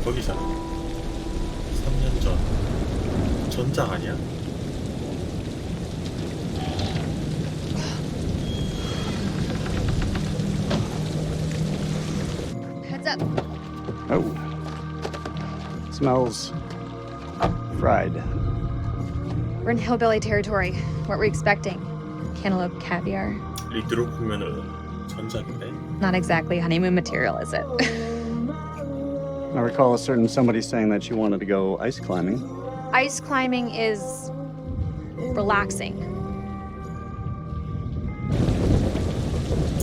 거기잖아. 3년 전. 전작 아니야? Heads up. Oh. Smells fried. We're in hillbilly territory. What were we expecting? Cantaloupe caviar? 리드로 보면은 전작인데? Not exactly honeymoon material, is it? I recall a certain somebody saying that she wanted to go ice climbing. Ice climbing is relaxing.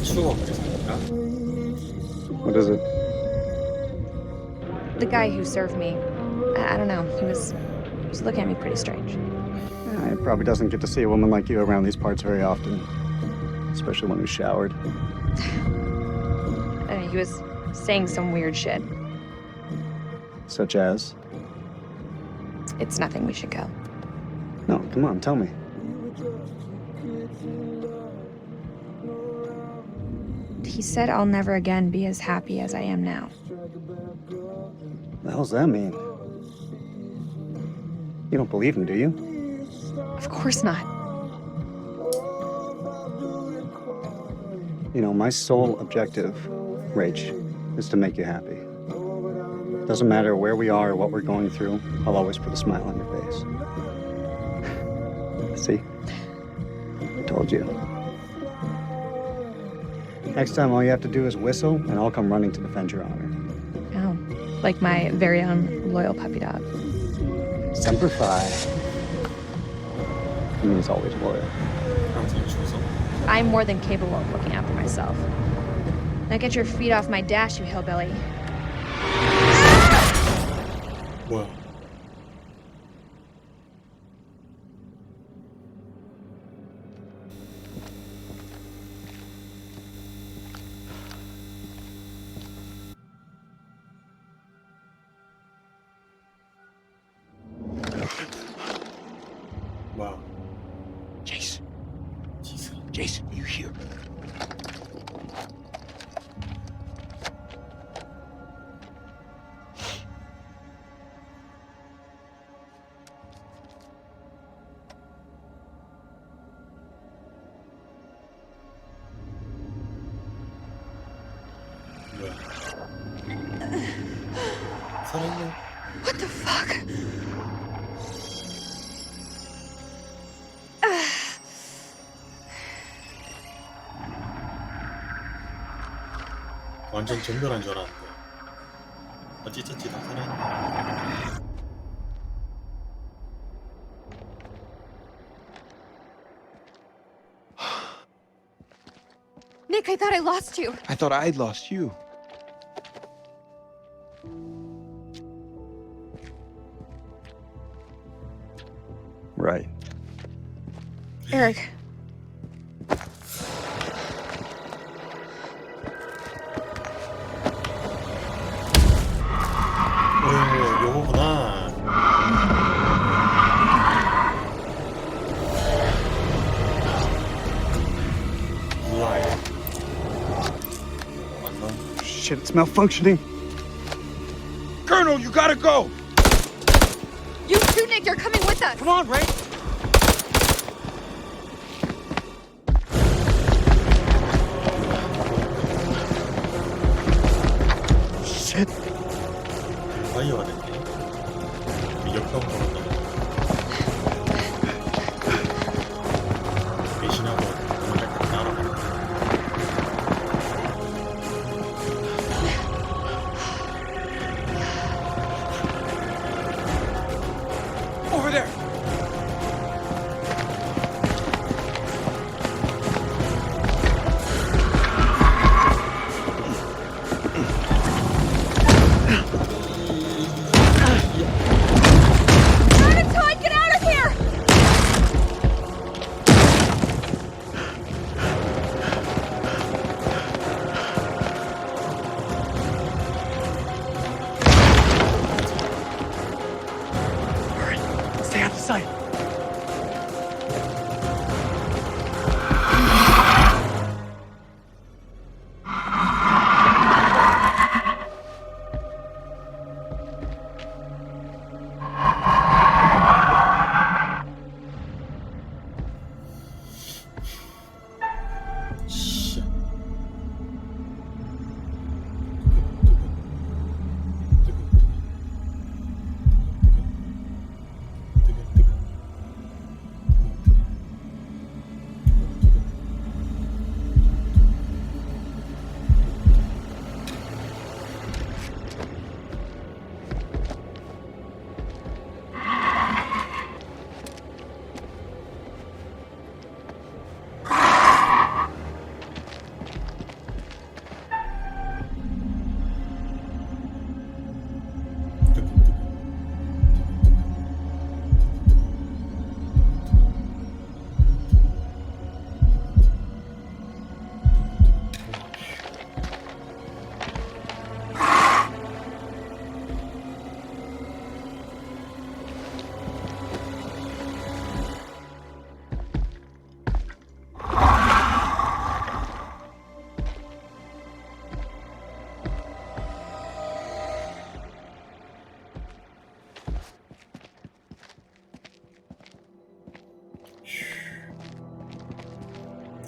추억 대상인가? What is it? The guy who served me, I don't know, he was looking at me pretty strange. He probably doesn't get to see a woman like you around these parts very often. Especially when we showered. He was saying some weird shit. Such as? It's nothing, we should go. No, come on, tell me. He said I'll never again be as happy as I am now. What the hell's that mean? You don't believe him, do you? Of course not. You know, my sole objective, Rach, is to make you happy. Doesn't matter where we are or what we're going through, I'll always put a smile on your face. See? I told you. Next time, all you have to do is whistle, and I'll come running to defend your honor. Oh, like my very own loyal puppy dog. Semper Fi. He is always loyal. 항상 주소. I'm more than capable of looking after myself. Now get your feet off my dash, you hillbilly. 뭐야? 뭐야? Jason, 지수. Jason, you here? 뭐야? 살았네. What the fuck? 완전 전멸한 줄 알았는데. 찢었지 다 살아있네. Nick, I thought I lost you. I thought I'd lost you. Right. Eric. 요거구나. 몰라. 맞나? Shit, it's malfunctioning. Colonel, you gotta go! You too, Nick, you're coming with us. Come on, Ray. Shit. 파이어가 됐네. 역병 걸었다. 배신하고 도망갈 때 날아가. Over there!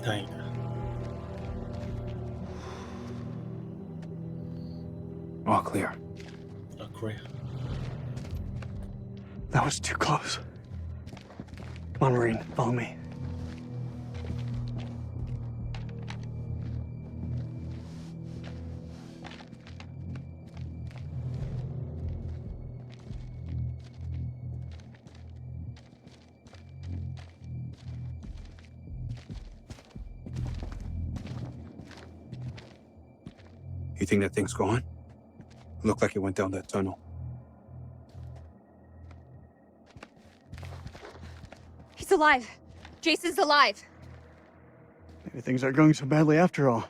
다행이다. All clear. 아, 그래. That was too close. Come on, Marine, follow me. You think that thing's gone? Looked like it went down that tunnel. He's alive. Jason's alive. Maybe things aren't going so badly after all.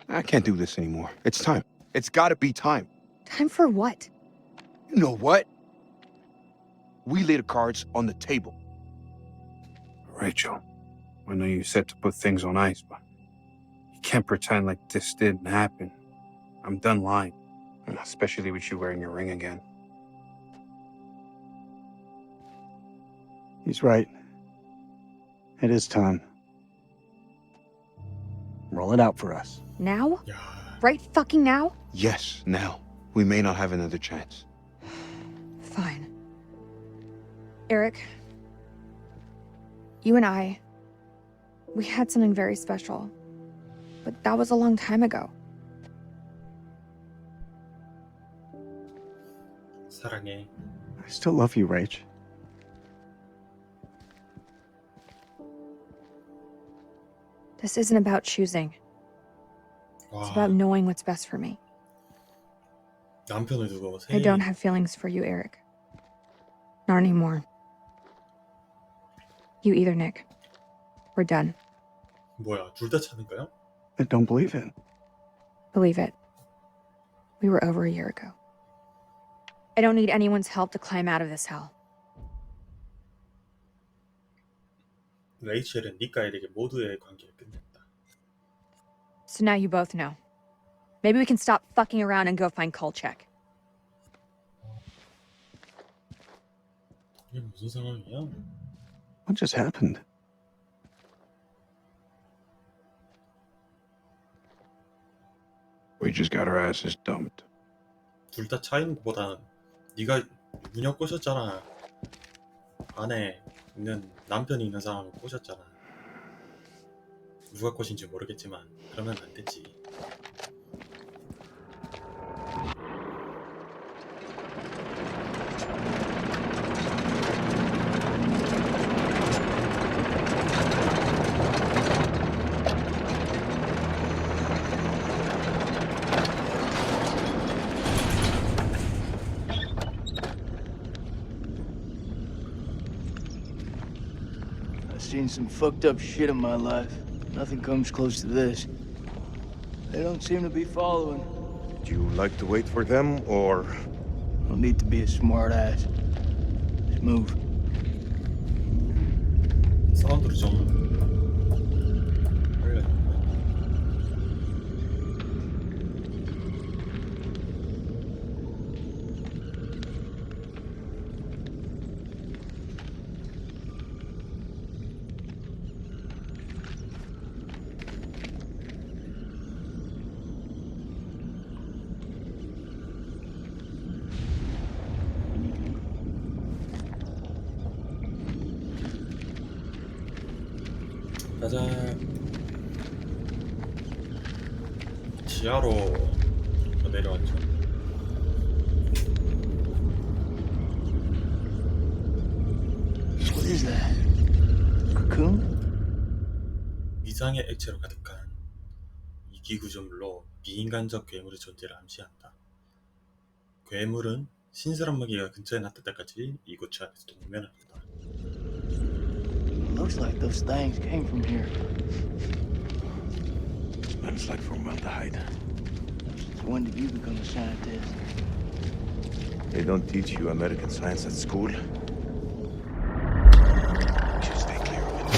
I can't do this anymore. It's time. It's gotta be time. Time for what? You know what? We lay the cards on the table. Rachel, I know you said to put things on ice, but you can't pretend like this didn't happen. I'm done lying, and especially with you wearing your ring again. He's right. It is time. Roll it out for us. Now? 야, Right fucking now? Yes, now. We may not have another chance. Fine. Eric, you and I, we had something very special. But that was a long time ago. 사랑해. I still love you, Rach. This isn't about choosing. It's 와, about knowing what's best for me. 남편을 두고 I don't have feelings for you, Eric. Not anymore. You either, Nick. We're done. 뭐야, 둘 다 찾는 거야? I don't believe it. Believe it. We were over a year ago. I don't need anyone's help to climb out of this hell. 레이첼은 닉과 에릭의 모두의 관계를 끝냈다. So now you both know. Maybe we can stop fucking around and go find Kolchak. 이게 무슨 상황이야? What just happened? We just got our asses dumped. 둘 다 차이는 것보다는 네가 문혁 꼬셨잖아. 안에 있는 남편이 있는 사람을 꼬셨잖아. 누가 꼬신지 모르겠지만 그러면 안 되지. I've seen some fucked up shit in my life. Nothing comes close to this. They don't seem to be following. Do you like to wait for them, or...? Don't need to be a smart ass. Just move. 사람들이 좀 빨리. 가자. 지하로 내려왔죠. What is that? Cocoon? 위장의 액체로 가득한 이 기구조물로 비인간적 괴물의 존재를 암시한다. 괴물은 신선한 먹이가 근처에 났을 때까지 이 고치 안에서 동면한다. Looks like those things came from here. Smells like formaldehyde. So when did you become a scientist? They don't teach you American science at school. Just stay clear of it.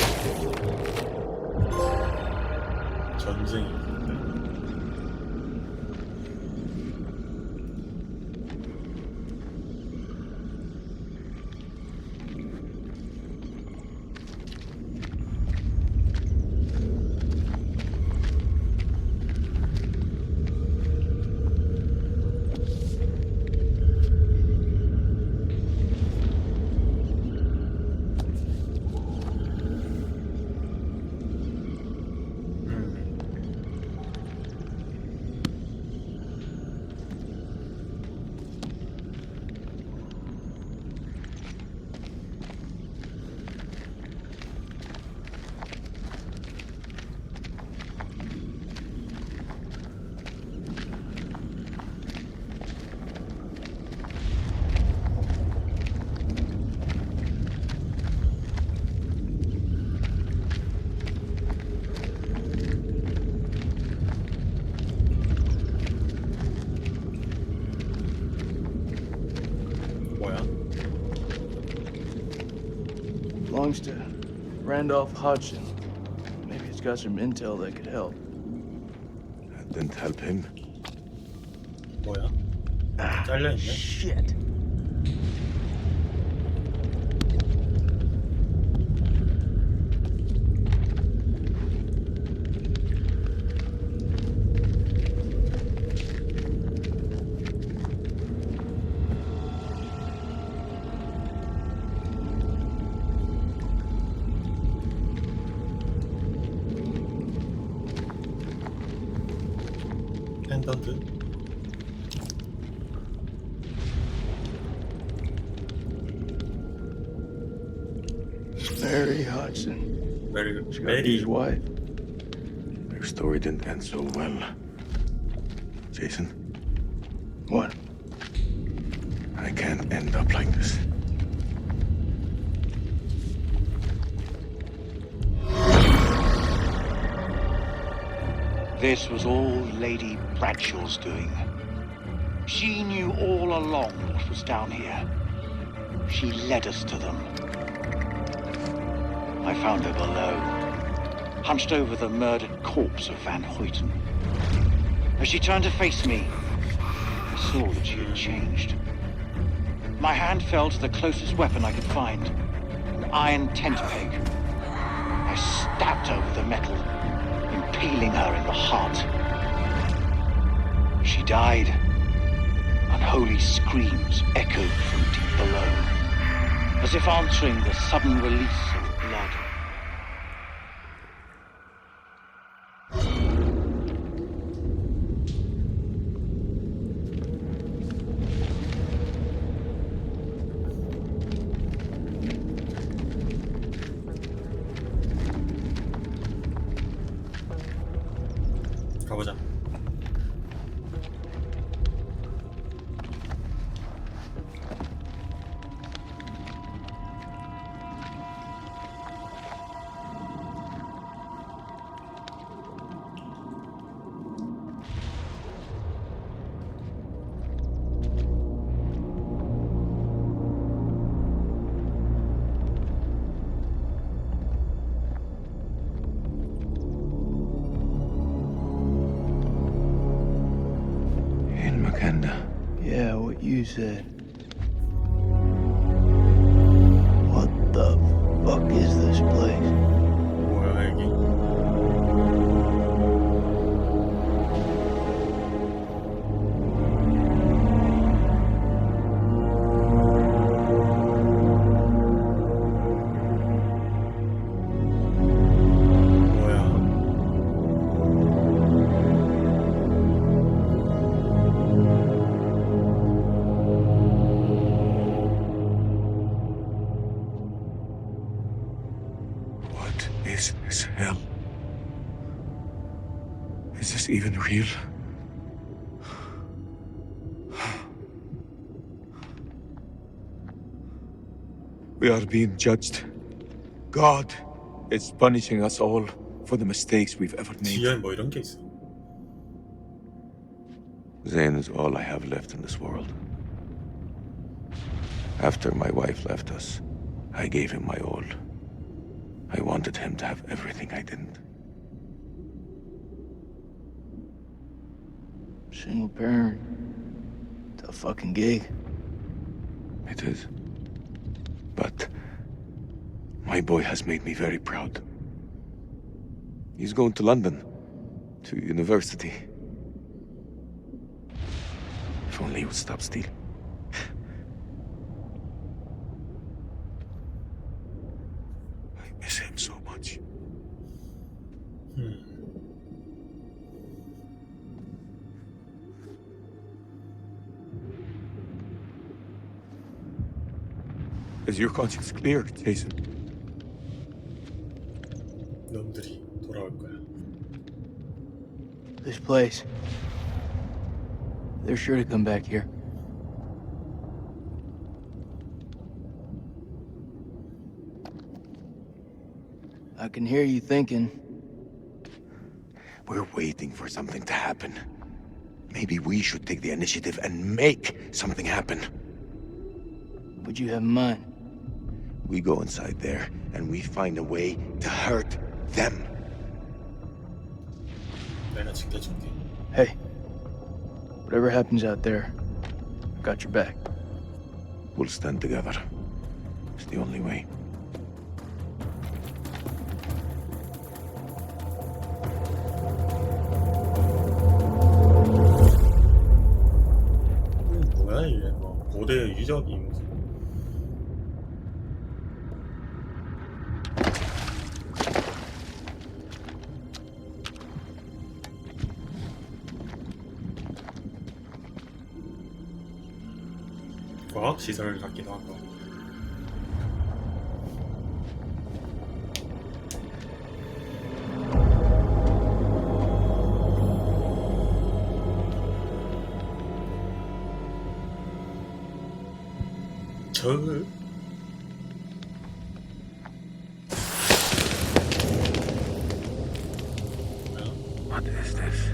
전쟁이 belongs to Randolph Hodgson. Maybe it's got some intel that could help. That didn't help him. 뭐야? 잘려있네? Shit. 펜던트? Mary Hodgson. She got his 메리. wife. Their story didn't end so well. Jason, What? I can't end up like this. This was all Lady Bradshaw's doing. She knew all along what was down here. She led us to them. I found her below, hunched over the murdered corpse of Van Hoyten. As she turned to face me, I saw that she had changed. My hand fell to the closest weapon I could find, an iron tent peg. I stabbed her with the metal, impaling her in the heart. She died. Unholy screams echoed from deep below, as if answering the sudden release of blood. 가보자. In Makanda. Yeah, what you said. What the fuck is this place? 뭐야 여기? 뭐야? What is this hell? Is this even real? We are being judged. God is punishing us all for the mistakes we've ever made. 지연 뭐 이런 게 있어? Zane is all I have left in this world. After my wife left us, I gave him my all. I wanted him to have everything I didn't. Single parent. Tough fucking gig. It is. But my boy has made me very proud. He's going to London, to university. If only he would stop stealing. I miss him so much. Is your conscience clear, Jason? 놈들이 돌아올 거야. This place. They're sure to come back here. I can hear you thinking. We're waiting for something to happen. Maybe we should take the initiative and make something happen. What'd you have in mind? We go inside there and we find a way to hurt them. 내가 지켜줄게. Hey, whatever happens out there, I've got your back. We'll stand together. It's the only way. 뭐야 이게 뭐 고대 유적 이미지. 과학 시설 같기도 하고. 절 What is this?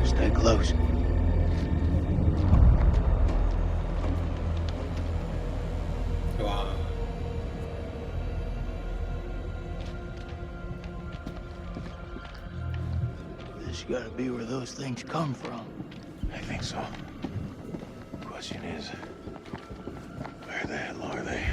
Stay close. 와. This gotta be where those things come from. I think so. Question is, where the hell are they?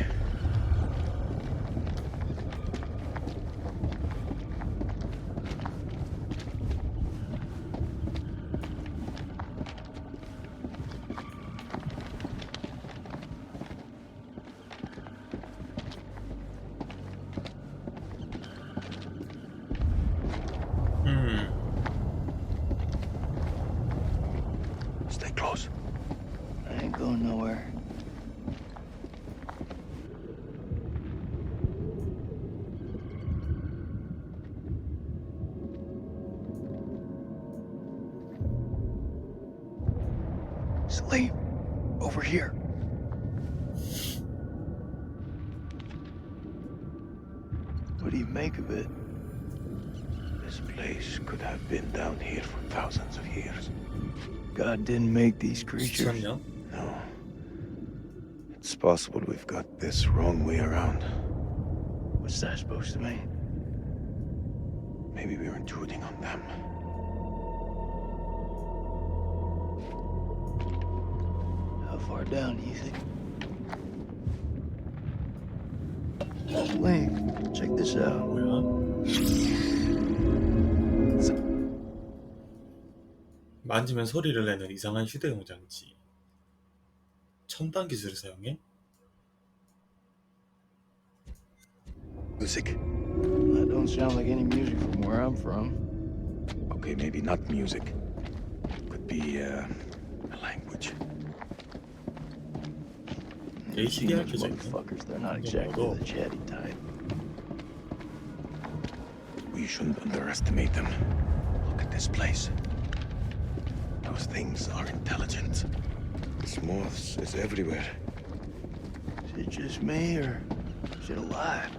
Stay close. I ain't going nowhere. Sleep. Over here. What do you make of it? This place could have been down here for thousands of years. God didn't make these creatures. 1000년? No. It's possible we've got this wrong way around. What's that supposed to mean? Maybe we're intruding on them. How far down do you think? Link, check this out. 뭐야? 만지면 소리를 내는 이상한 휴대용 장치. 첨단 기술을 사용해? Music. That don't sound like any music from where I'm from. Okay, maybe not music. Could be a language. ACD These 켜져 있네. motherfuckers, they're not 이게 exactly 뭐고? the chatty type. We shouldn't underestimate them. Look at this place. Those things are intelligent. This moths is everywhere. Is it just me, or is it alive?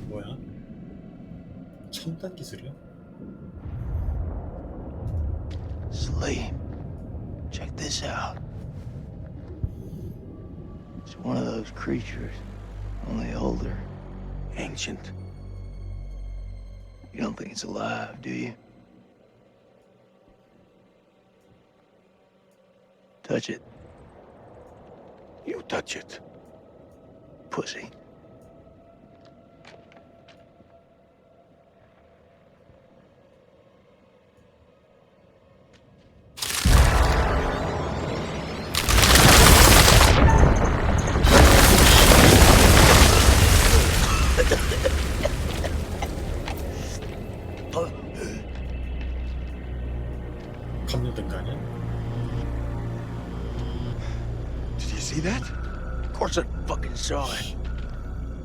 뭐야? 첨단 기술이야? Sleep. Check this out. It's one of those creatures, only older. Ancient. You don't think it's alive, do you? Touch it, You touch it. pussy. 감염된 거 아니야? Did you see that? Of course I fucking saw it.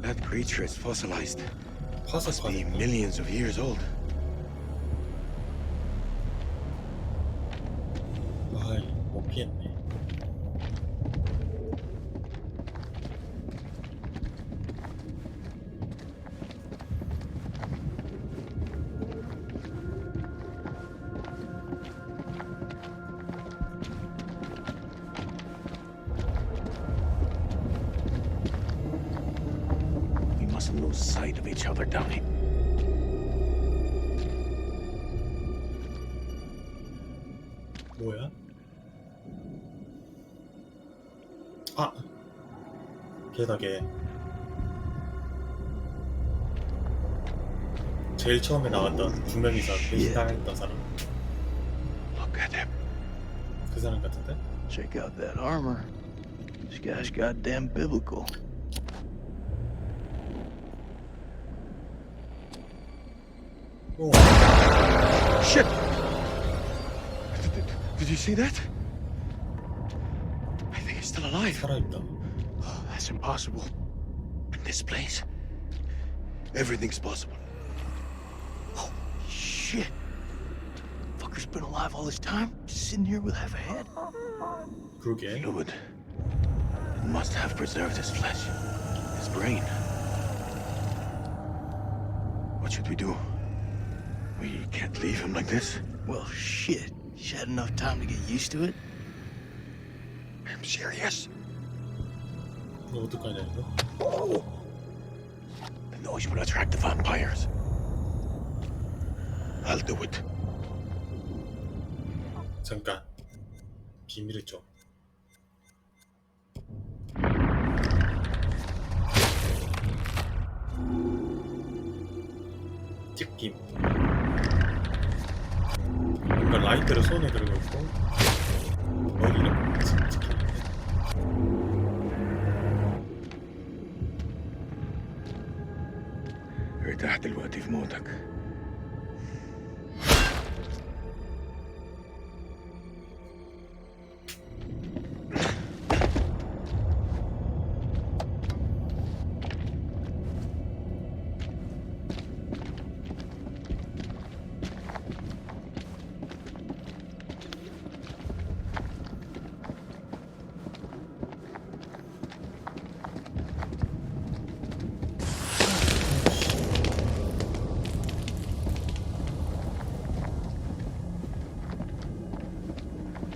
That creature is fossilized. 화석 Must be 과정. millions of years old. 아이, 못 피했네. We mustn't lose sight of each other, Downey. 뭐야? 아! 걔다 걔. 제일 처음에 나왔던 두 명이서 배신당했던 사람. Look at him. 그 사람 같은데? Check out that armor. This guy's goddamn biblical. 오, Shit! Did you see that? I think he's still alive. 살아있다. Oh, that's impossible. In this place, everything's possible. Oh, shit. Fucker's been alive all this time? Just sitting here with half a head? 그러게. Fluid. It must have preserved his flesh, his brain. What should we do? We can't leave him like this. Well, shit. He's had enough time to get used to it. I'm serious. 이거 어떡하냐 이거? The noise will attract the vampires. I'll do it. 잠깐. 비밀을 좀. 찍김. 뭔가 라이트를 손에 들고 있고 머리를 찍히는데. ارتاح دلوقتي في موتك.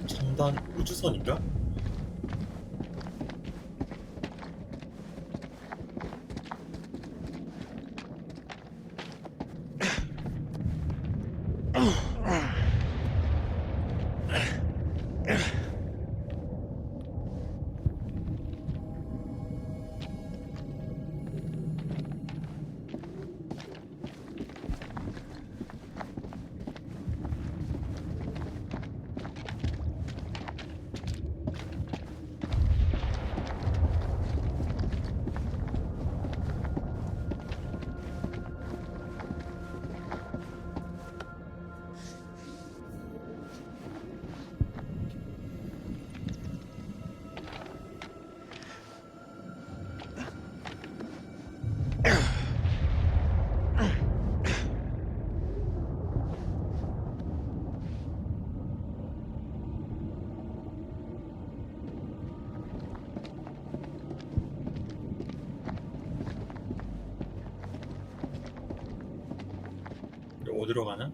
첨단 우주선인가? 어디로 가나?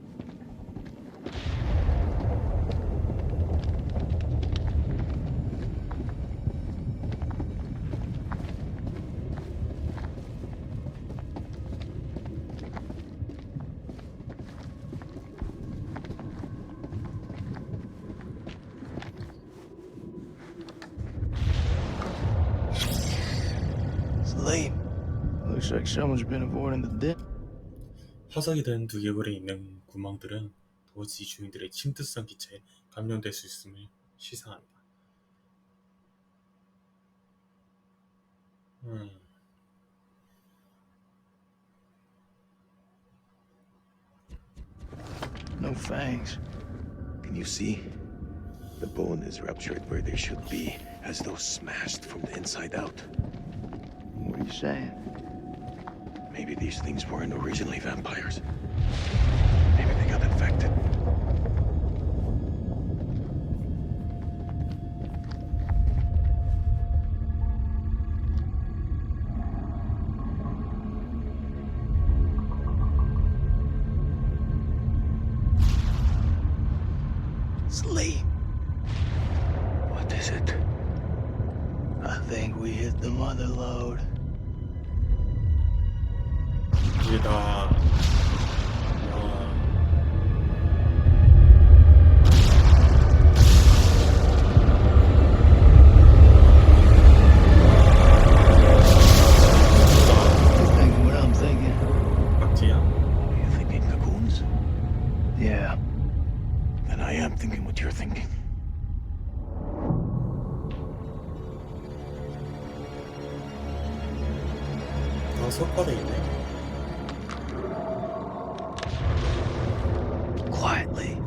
Looks like someone's been avoiding the dip. 화석이 된 두개골에 있는 구멍들은 도저히 주인들의 침투성 기체에 감염될 수 있음을 시사한다. No fangs. Can you see? The bone is ruptured where they should be, as though smashed from the inside out. What are you saying? Maybe these things weren't originally vampires. Maybe they got infected. Sleep. What is it? I think we hit the mother lode. 이게 다 You're thinking what I'm thinking. 박쥐야? Are you thinking cocoons? Yeah. Then I am thinking what you're thinking. 다 속화돼 있네. Quietly.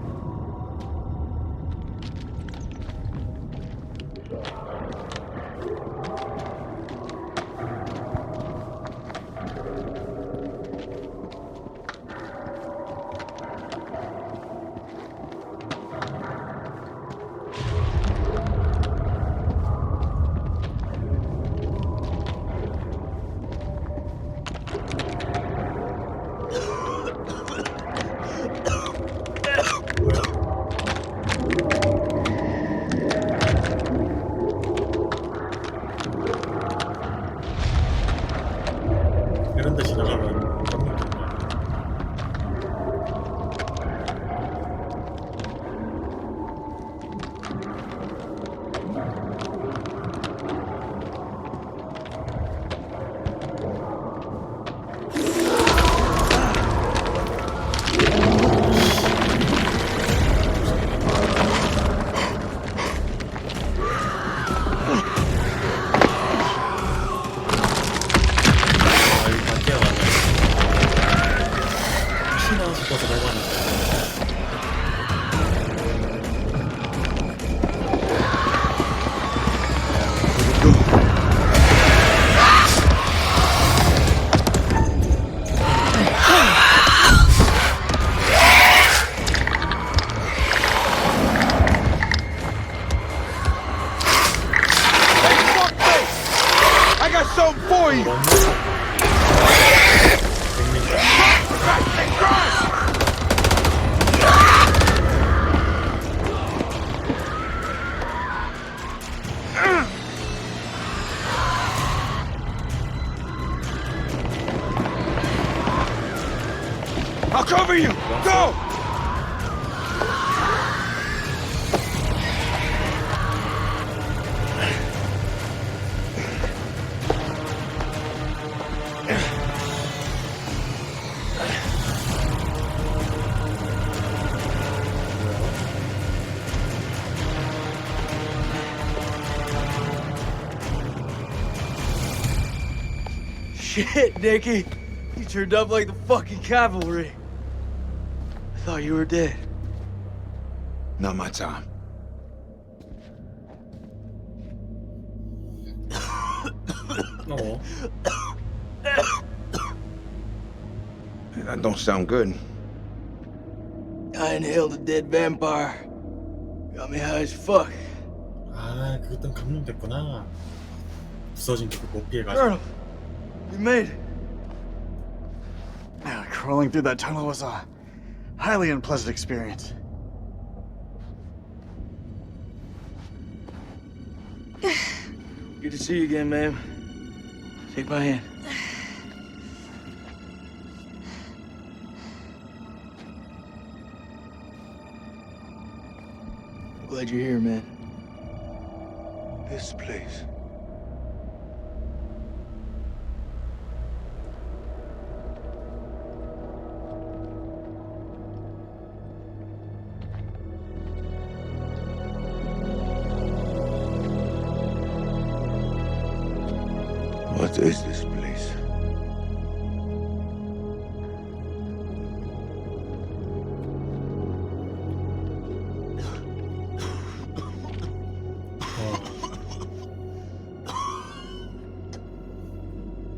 이런 데 지나가면 감염된다. 아, 이거 다 뛰어가네. 혹시나 싶어서 밟았는데. I got something for you! I'll cover you! Go! Shit, Nicky. You turned up like the fucking cavalry. I thought you were dead. Not my time. 어. That don't sound good. I inhaled a dead vampire. Got me high as fuck. 아, 그것도 감염됐구나. 부서진 게 못 피해가지고. Colonel, we made it. Crawling through that tunnel was a highly unpleasant experience. Good to see you again, ma'am. Take my hand. I'm glad you're here, man. This place. is this place?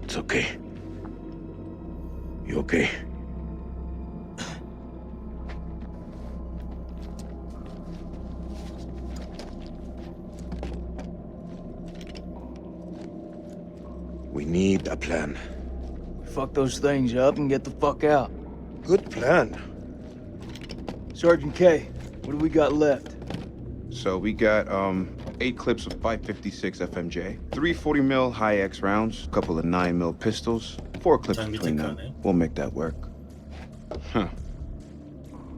It's okay. You okay? We need a plan. Fuck those things up and get the fuck out. Good plan. Sergeant K, what do we got left? So we got 8 clips of 556 FMJ, 340 mil high X rounds, a couple of 9 mil pistols, 4 clips between them. We'll make that work. Huh.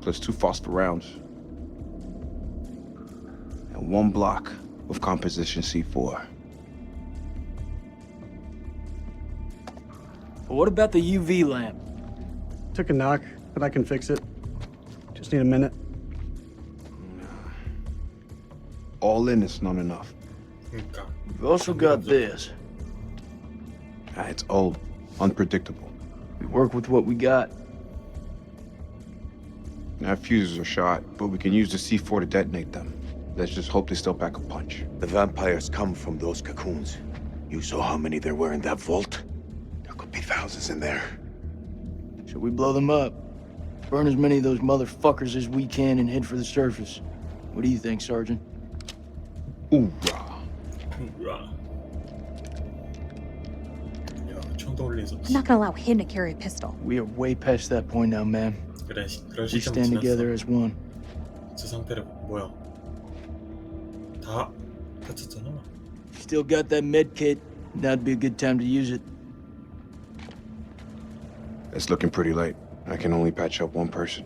Plus 2 phosphor rounds. And 1 block of composition C4. What about the UV lamp? Took a knock, but I can fix it. Just need a minute. All in is not enough. 그러니까 We've also got this. It's old, unpredictable. We work with what we got. Our fuses are shot, but we can use the C4 to detonate them. Let's just hope they still pack a punch. The vampires come from those cocoons. You saw how many there were in that vault? There could be thousands in there. Should we blow them up? Burn as many of those motherfuckers as we can and head for the surface. What do you think, Sergeant? Hoorah. 우와. 야, 총도 올린 솜씨. I'm not gonna allow him to carry a pistol. We are way past that point now, man. 그래, 그럴 We 시점 stand together 지났어. as one. 저 상태로 뭐야? 다 다쳤잖아. Still got that med kit. Now'd be a good time to use it. It's looking pretty late. I can only patch up 1 person.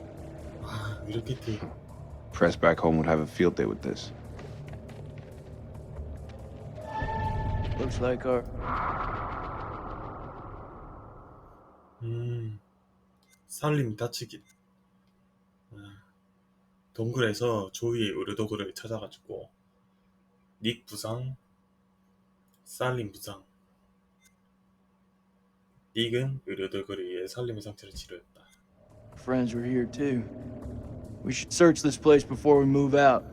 아, 이렇게 돼. Press back home would have a field day with this. Looks like our... 살림 다치기. 동굴에서 조이의 의료도구를 찾아가지고 닉 부상, 살림 부상. 닉은 의료도구를 위해 살림의 상태를 치료했다. friends were here too. We should search this place before we move out.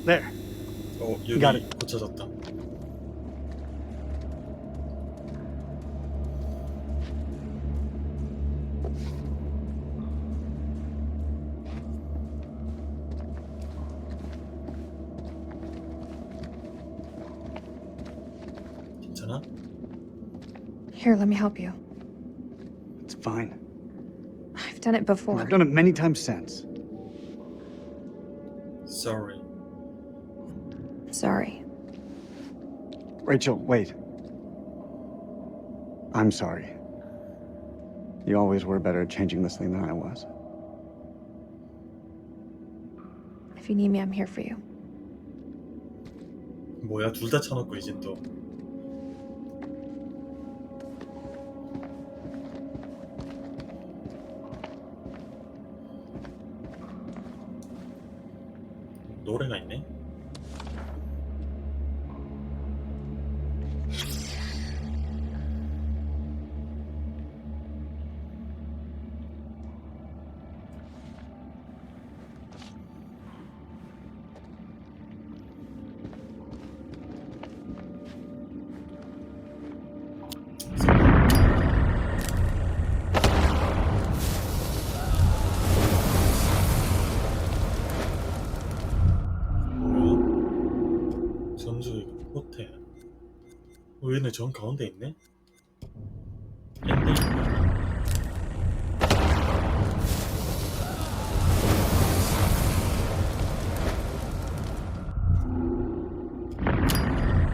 There. 여기 Got it. 고쳐졌다. 괜찮아? Here, let me help you. It's fine. I've done it before. I've done it many times since. Sorry. Sorry. Rachel, wait. I'm sorry. You always were better at changing this thing than I was. If you need me, I'm here for you. 뭐야, 둘 다 쳐놓고 이제 또. 노래가 있네. 전주 호텔. 얘네 전 가운데 있네? 엔딩인가?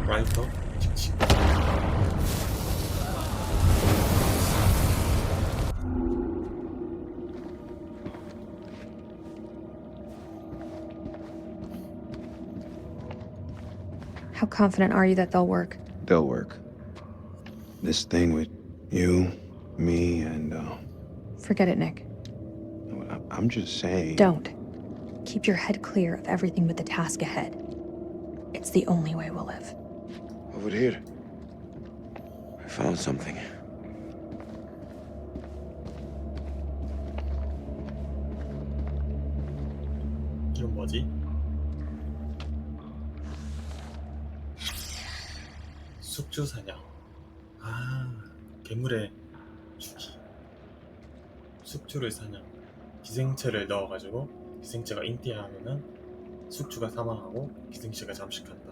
라이터? 직직. How confident are you that they'll work? They'll work. This thing with you, me, and Forget it, Nick. I'm just saying. Don't. Keep your head clear of everything but the task ahead. It's the only way we'll live. Over here. I found something. 이건 뭐지? 숙주 사냥. 아, 괴물의 주기. 숙주를 사냥. 기생체를 넣어가지고 기생체가 인티하면은 숙주가 사망하고 기생체가 잠식한다.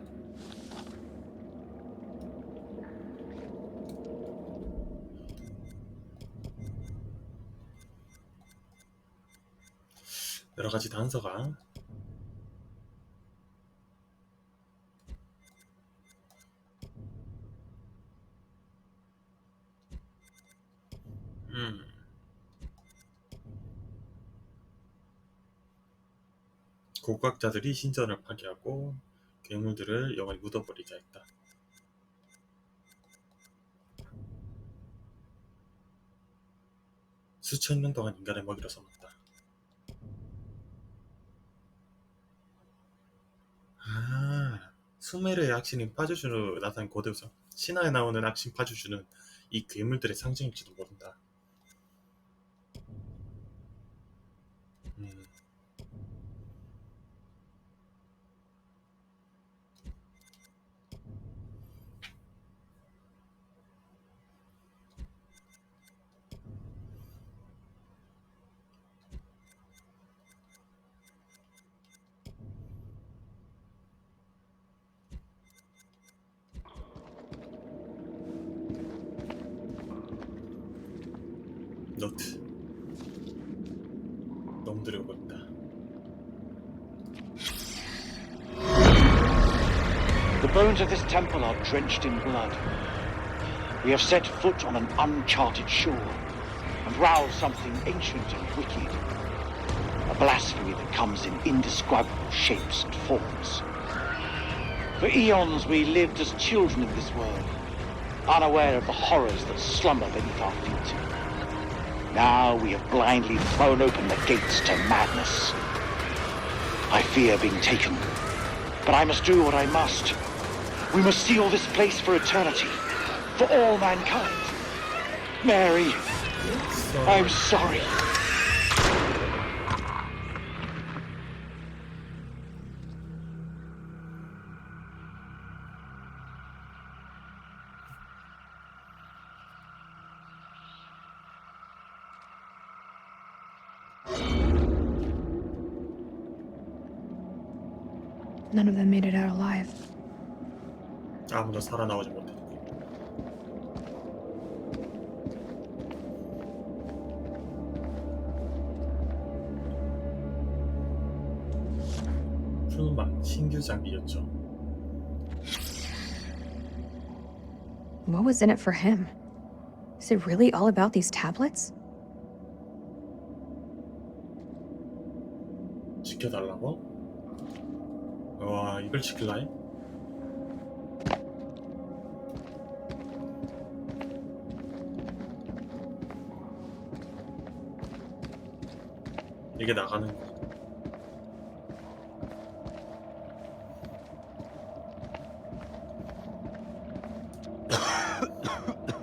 여러 가지 단서가. 고각자들이 신전을 파괴하고 괴물들을 영원히 묻어버리자 했다. 수천 년 동안 인간의 먹이로 삼았다. 아, 수메르의 악신인 파주주로 나타난 고대우상, 신화에 나오는 악신 파주주는 이 괴물들의 상징일지도 모른다. 노트. 놈들이 오고 있다. The bones of this temple are drenched in blood. We have set foot on an uncharted shore and roused something ancient and wicked. A blasphemy that comes in indescribable shapes and forms. For eons we lived as children in this world, unaware of the horrors that slumber beneath our feet. Now we have blindly thrown open the gates to madness. I fear being taken, but I must do what I must. We must seal this place for eternity, for all mankind. Mary, I'm sorry. None of them made it out alive. 아무도 살아나오지 못했고. 풀만 신규 장비였죠. What was in it for him? Is it really all about these tablets? 지켜달라고? 와, 이걸 지킬라 해? 이게 나가는 거.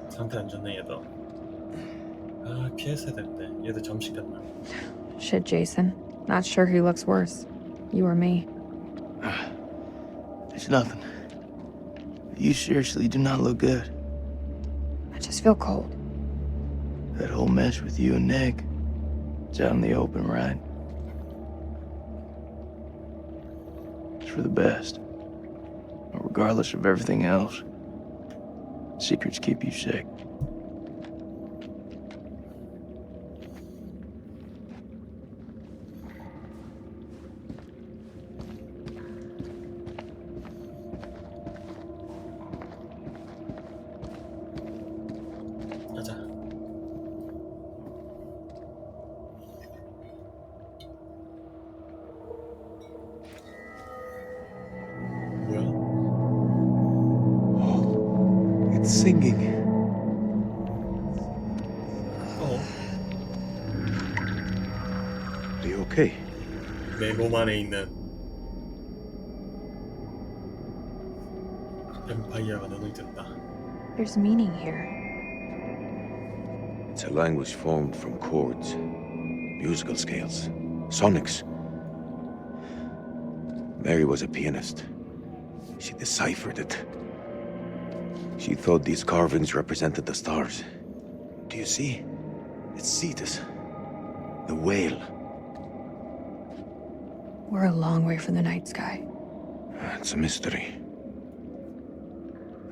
상태 안 좋네 얘도. 아, 피했어야 되는데 얘도 점식됐나? Shit, Jason. Not sure who looks worse, you or me. It's nothing. You seriously do not look good. I just feel cold. That whole mess with you and Nick, it's out in the open, right? It's for the best. Regardless of everything else, secrets keep you sick. 가자. 뭐야? It's singing. Are you okay? 내 몸 안에 있는 바이아가 눈을 뜬다. There's meaning here. It's a language formed from chords, musical scales, sonics. Mary was a pianist. She deciphered it. She thought these carvings represented the stars. Do you see? It's Cetus, the whale. We're a long way from the night sky. It's a mystery.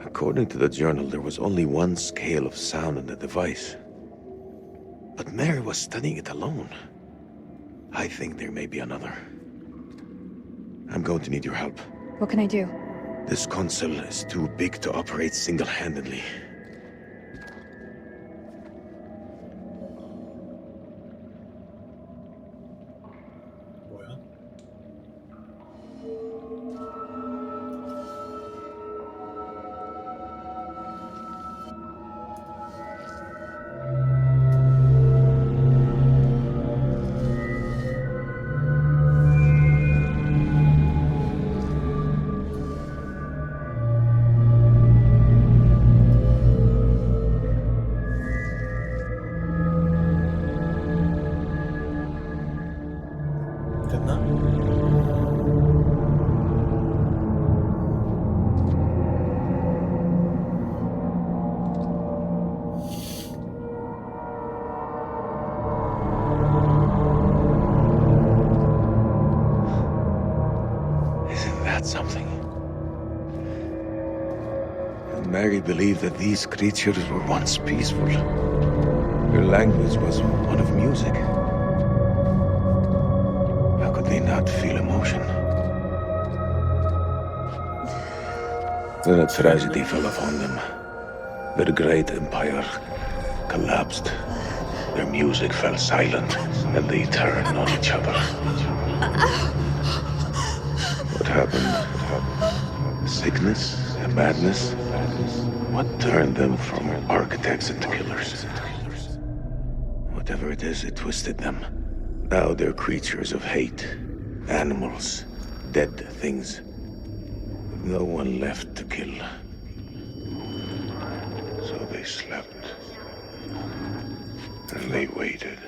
According to the journal, there was only one scale of sound in the device. But Mary was studying it alone. I think there may be another. I'm going to need your help. What can I do? This console is too big to operate single-handedly. 뭐야? 됐나? Isn't that something? Mary believed that these creatures were once peaceful. Their language was one of music. How could they not feel emotion? Then a tragedy fell upon them. Their great empire collapsed. Their music fell silent, and they turned on each other. What happened? Sickness? Madness? What turned them from architects into killers? Whatever it is, it twisted them. Now they're creatures of hate. Animals. Dead things. With no one left to kill. So they slept. And they waited.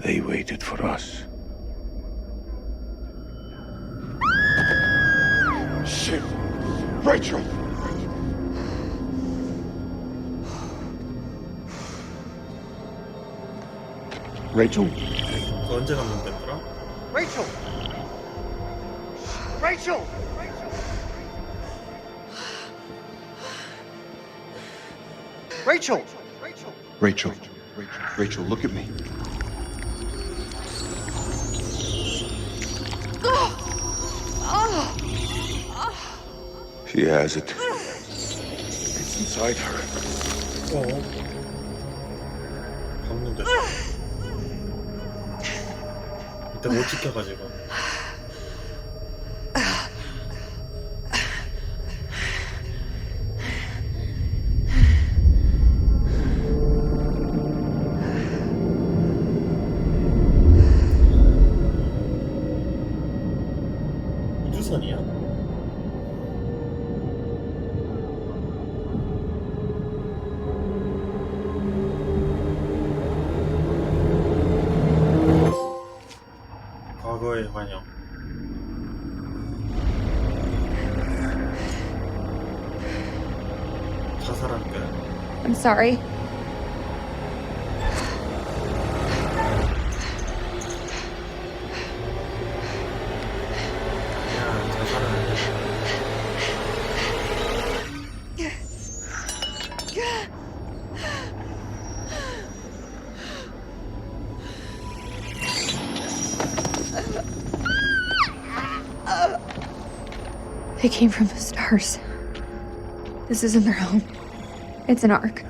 They waited for us. Shit! Rachel! Rachel? 그 언제 감염됐더라? Rachel! Rachel! Rachel! Rachel. Rachel, look at me. She has it. It's inside her. 감염됐어. 이때 못 지켜가지고. 우주선이야? 과거의 환영. 자살한 끝. I'm sorry. 야, 자살은 안 돼. They came from the stars. This isn't their home. It's an ark.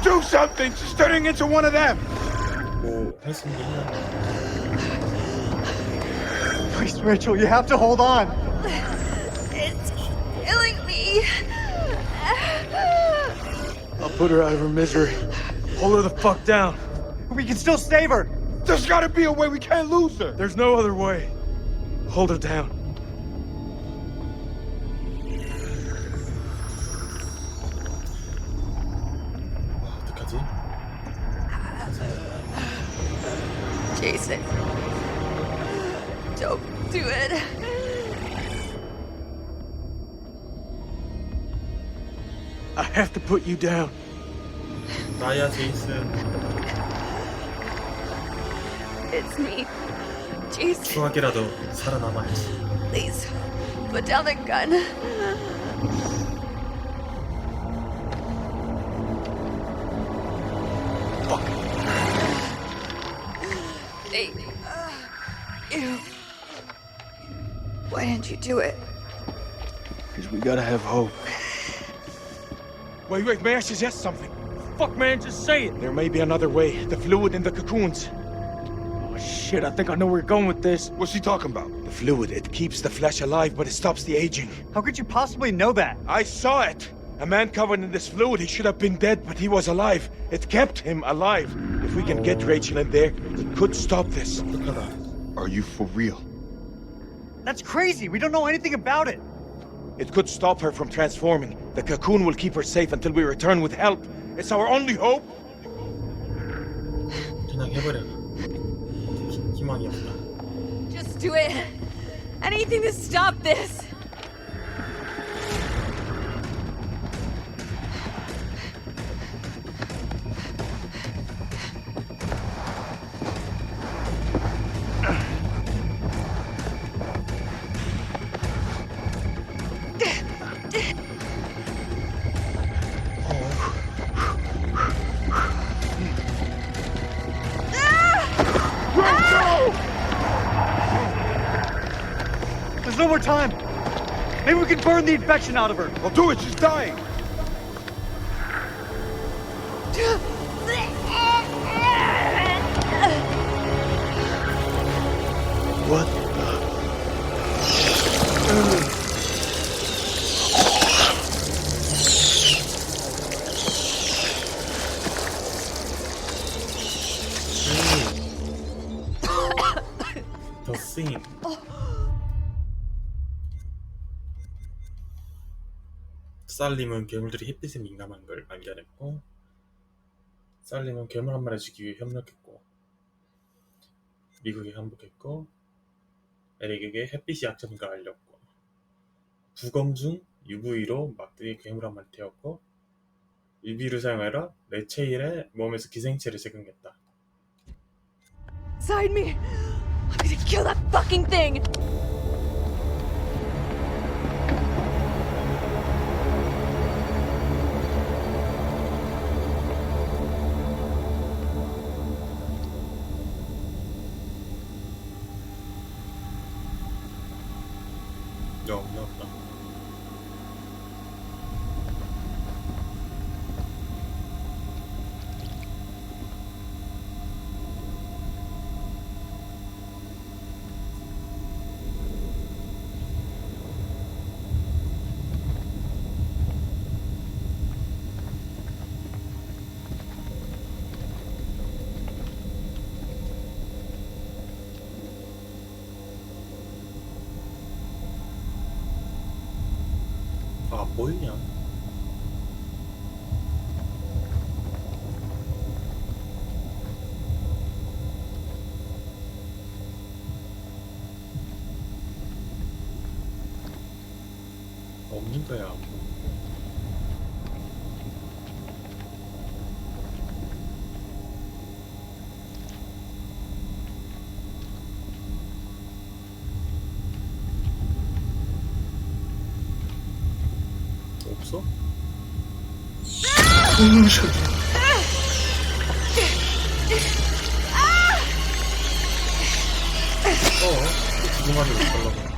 Do something! She's turning into one of them! 뭐 할 수 있는 게 있나? Please, Rachel, you have to hold on. It's killing me. I'll put her out of her misery. Hold her the fuck down. We can still save her. There's gotta be a way. We can't lose her. There's no other way. Hold her down. 어떡하지? Jason. Don't do it. I have to put you down. 나야 제이슨. It's me. Jason, 추억이라도 살아남아야지. please. Put down the gun. Fuck. Hey. Ew. Why didn't you do it? Because we gotta have hope. Wait, may I suggest something? Fuck, man, just say it. There may be another way. The fluid in the cocoons. Oh shit, I think I know where you're going with this. What's he talking about? The fluid, it keeps the flesh alive, but it stops the aging. How could you possibly know that? I saw it. A man covered in this fluid, he should have been dead, but he was alive. It kept him alive. If we can get Rachel in there, it could stop this. 어떡하다. Are you for real? That's crazy. We don't know anything about it. It could stop her from transforming. The cocoon will keep her safe until we return with help. It's our only hope. 그냥 해버려. 희망이 없다. Just do it. Anything to stop this. There's no more time. Maybe we can burn the infection out of her. I'll do it. She's dying. What? The scene. 살림은 괴물들이 햇빛에 민감한 걸 발견했고, 살림은 괴물 한 마리 죽이기 위해 협력했고, 미국에 항복했고, 에릭에게 햇빛이 약점인 걸 알렸고, 부검 중 UV로 막대기 괴물 한 마리 태웠고, UV를 사용하여 레체일의 몸에서 기생체를 제거했다. Side me. I'm gonna kill that fucking thing. 없나 없다. 아, 보이냐? 없는 거야. 없어? 구동하지 못하려고.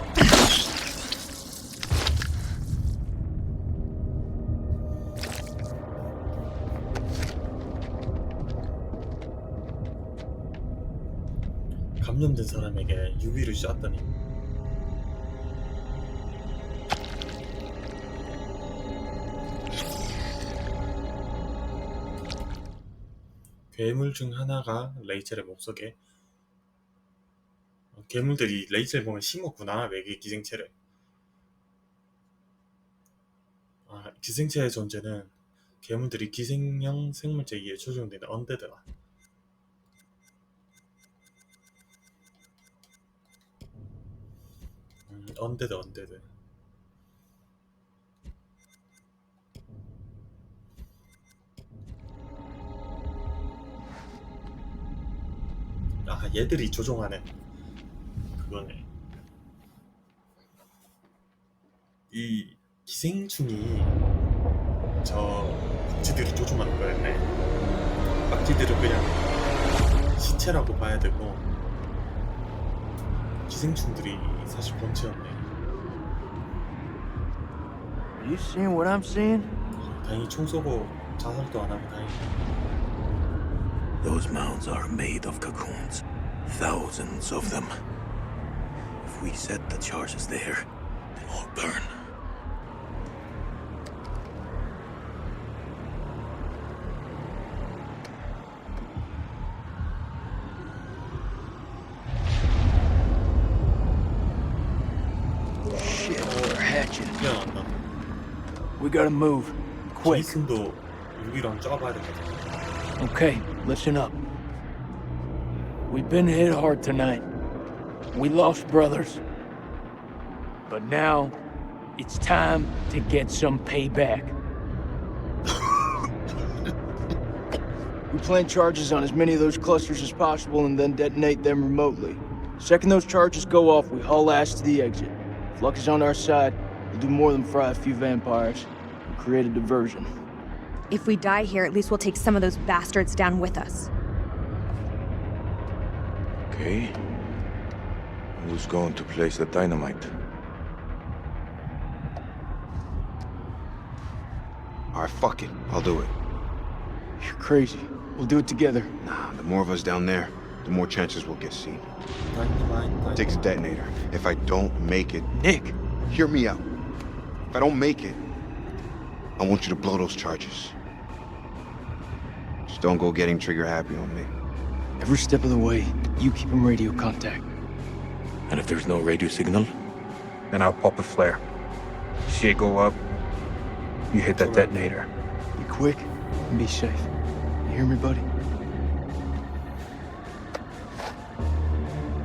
감염된 사람에게 UV를 쐈더니 괴물 중 하나가 레이첼의 목속에 괴물들이 레이첼 보면 심었구나. 외계 기생체를. 기생체의 존재는 괴물들이 기생형 생물체에 의해 조종되는 언데드다. 언데드. 얘들이 조종하는 그거네. 이 기생충이 저 박쥐들이 조종하는 거였네. 박쥐들은 그냥 시체라고 봐야 되고 기생충들이 사실 본체였네. You seeing what I'm seeing? 다행히 총 쏘고 자살도 안 하고 다행이다. Those mounds are made of cocoons. Thousands of them. If we set the charges there, they'll all burn. Shit, they're hatching. 미안하다. We gotta move. Quick. 제이슨도 여기랑 쪄봐야 될 것 같아. Okay, listen up. We've been hit hard tonight. We lost brothers. But now, it's time to get some payback. We plant charges on as many of those clusters as possible and then detonate them remotely. Second those charges go off, we haul ass to the exit. If luck is on our side, we'll do more than fry a few vampires and create a diversion. If we die here, at least we'll take some of those bastards down with us. Okay. Who's going to place the dynamite? Alright, fuck it. I'll do it. You're crazy. We'll do it together. Nah, the more of us down there, the more chances we'll get seen. 다이너마이트. Take the detonator. If I don't make it, Nick! hear me out. If I don't make it, I want you to blow those charges. Just don't go getting trigger happy on me. Every step of the way, you keep in radio contact. And if there's no radio signal? Then I'll pop a flare. See it go up, you hit that detonator. Be quick and be safe. You hear me, buddy?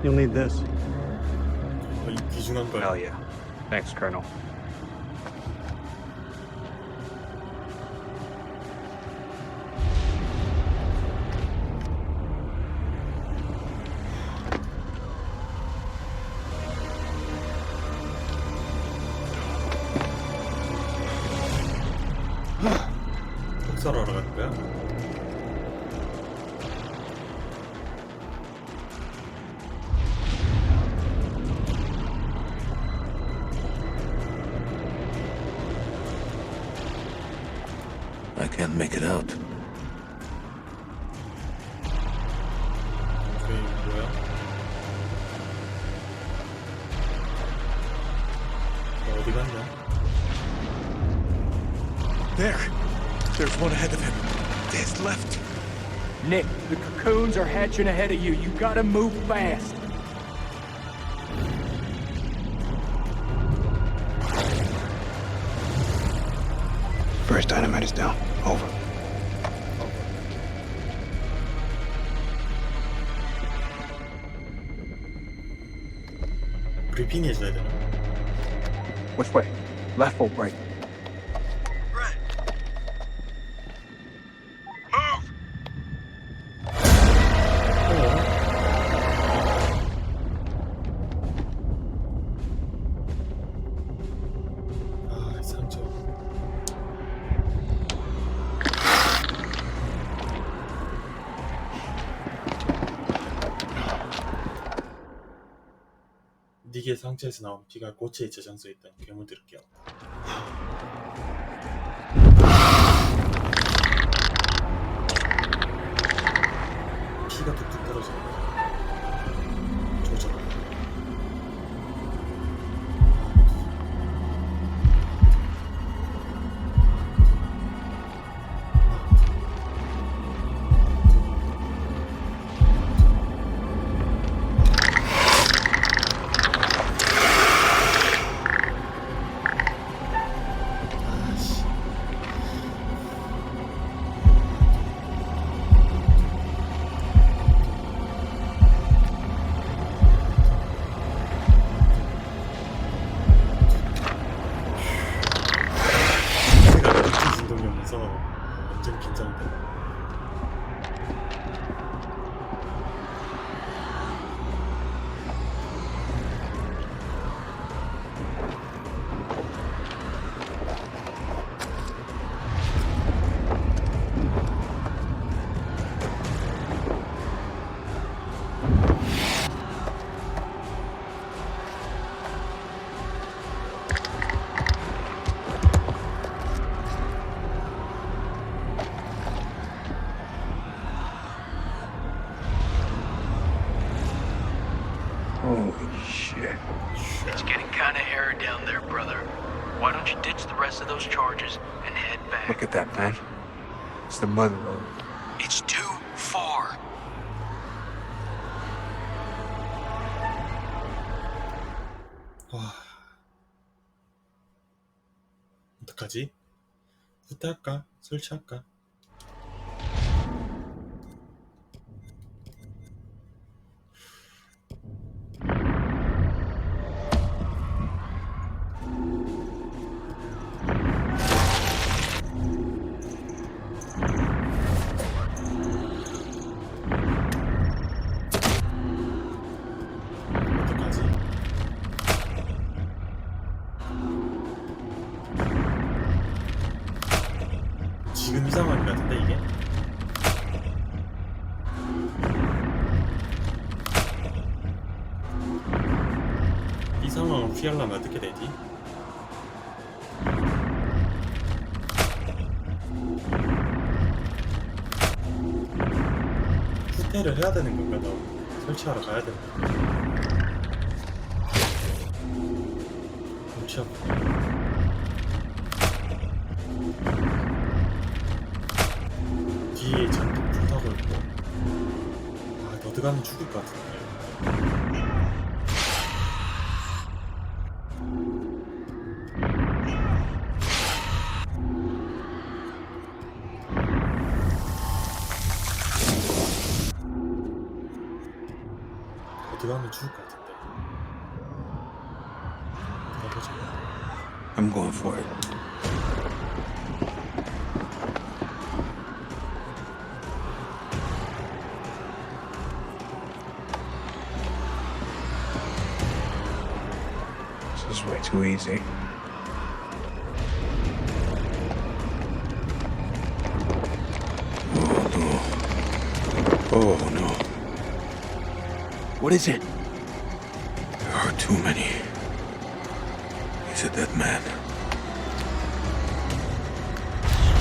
You'll need this. 이 귀중한 거야. Hell yeah. Thanks, Colonel. 복사를 하러 가는 거야? I can't make it out. 그래, 뭐야? 어디 갔냐? There! There's one ahead of him. There's left. Nick, the cocoons are hatching ahead of you. You gotta move fast. First dynamite is down. Over. 브리핑 해줘야 되나? Which way? Left or right? 상처. 니게 상처에서 나온 피가 고체에 저장돼 있던 괴물들을 깨웠다. 피가 툭툭 떨어진다. 조절. Shit. It's getting kind of hairy down there, brother. Why don't you ditch the rest of those charges and head back? Look at that, man. It's the mother road. It's too far. 와, 어떡하지? 후퇴할까? 설치할까? 어떡하지? 지금 이 상황인 것 같은데 이게? 이 상황을 피하려면 어떻게 되지? 후퇴를 해야 되는 건가? 너 설치하러 가야 되는 건가? 설치하고 뒤에 잔뜩 불타고 있고. 아, 너드 가면 죽을 것 같은데. 너드 가면 죽을 것 같은데. 가보자. I'm going for it. This is way too easy. Oh no. What is it? There are too many. He's a dead man.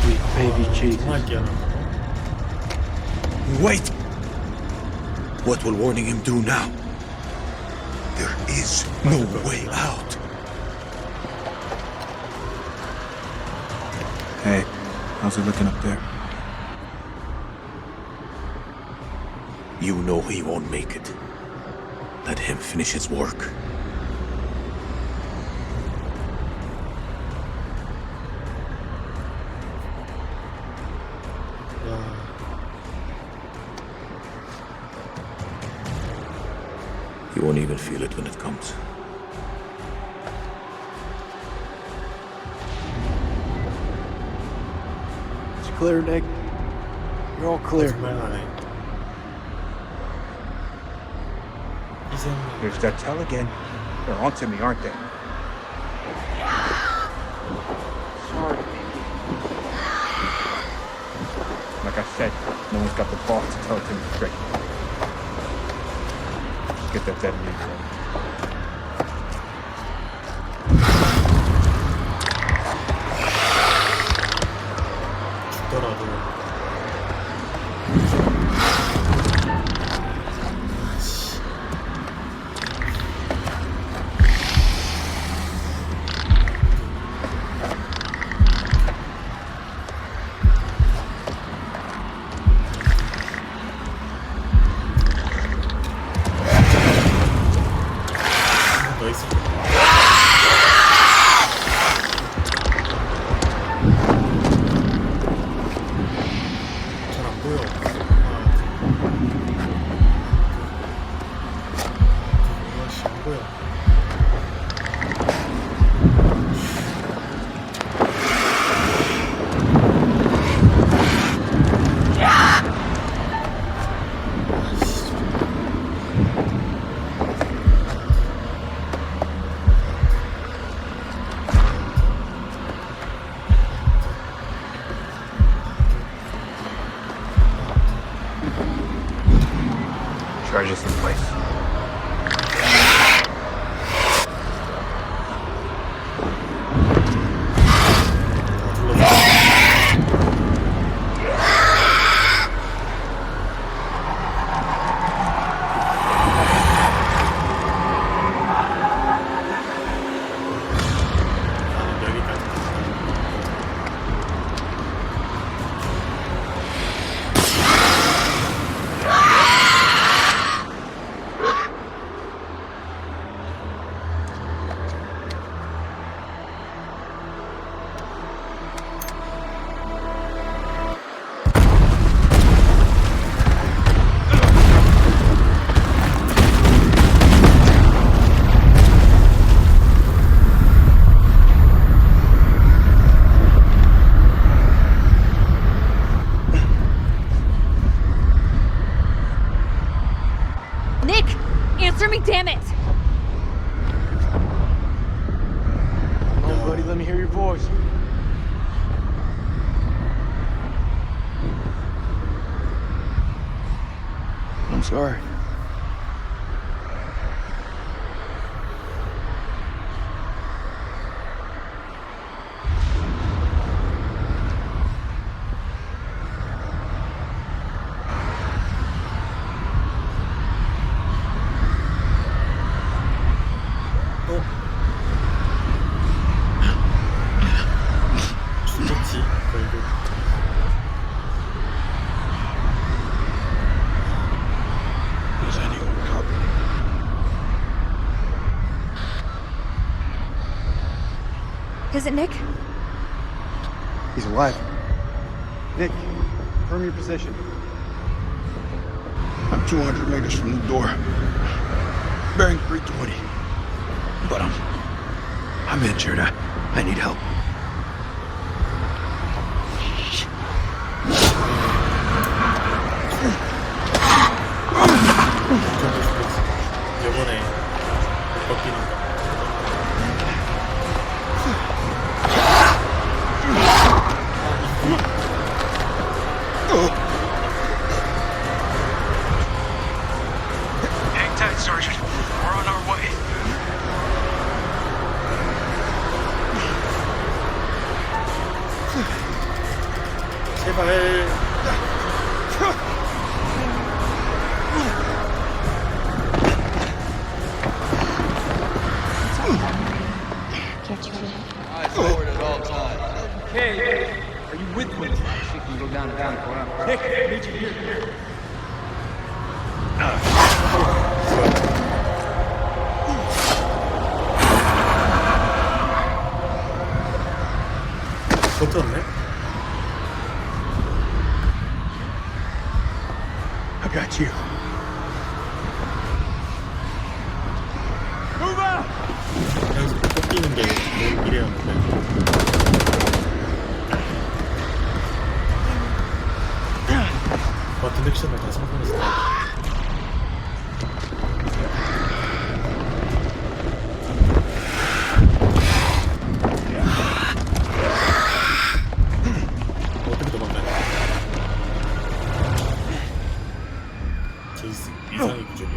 Sweet baby Jesus. 정말 깨어난다고? Wait! What will warning him do now? There is no way out. Hey, how's it looking up there? You know he won't make it. Let him finish his work. 야, You won't even feel it when it comes. It's clear, Nick. You're all clear. 정말 안 해. 희생양. There's that tell again. They're onto me, aren't they? Sorry, baby. Like I said, no one's got the balls to tell it to me straight. Just get that detonator ready. 죽더라도. 아씨. 더 있을 거야. 잘 안 보여. 아씨, 안 보여. let me hear your voice. I'm sorry. 또 죽겠지 결국. Was anyone copy? Is it Nick? He's alive. Nick, confirm your position. I'm 200 meters from the door. Bearing 320. But I'm injured. I need help. 이번에 못 꺾이니까. Hang tight, Sergeant. We're on our way. 제발. Can't you hear? Eyes forward at all times. Okay, are you with me? She can go down and down. Nick, I need you here. 버텼네? I got you. Move out! 여기서 꺾이는 게 너무 미래였는데. 같은 액션을 다 성공했어. 어떻게 도망가냐? 제이스 이상의 구조물.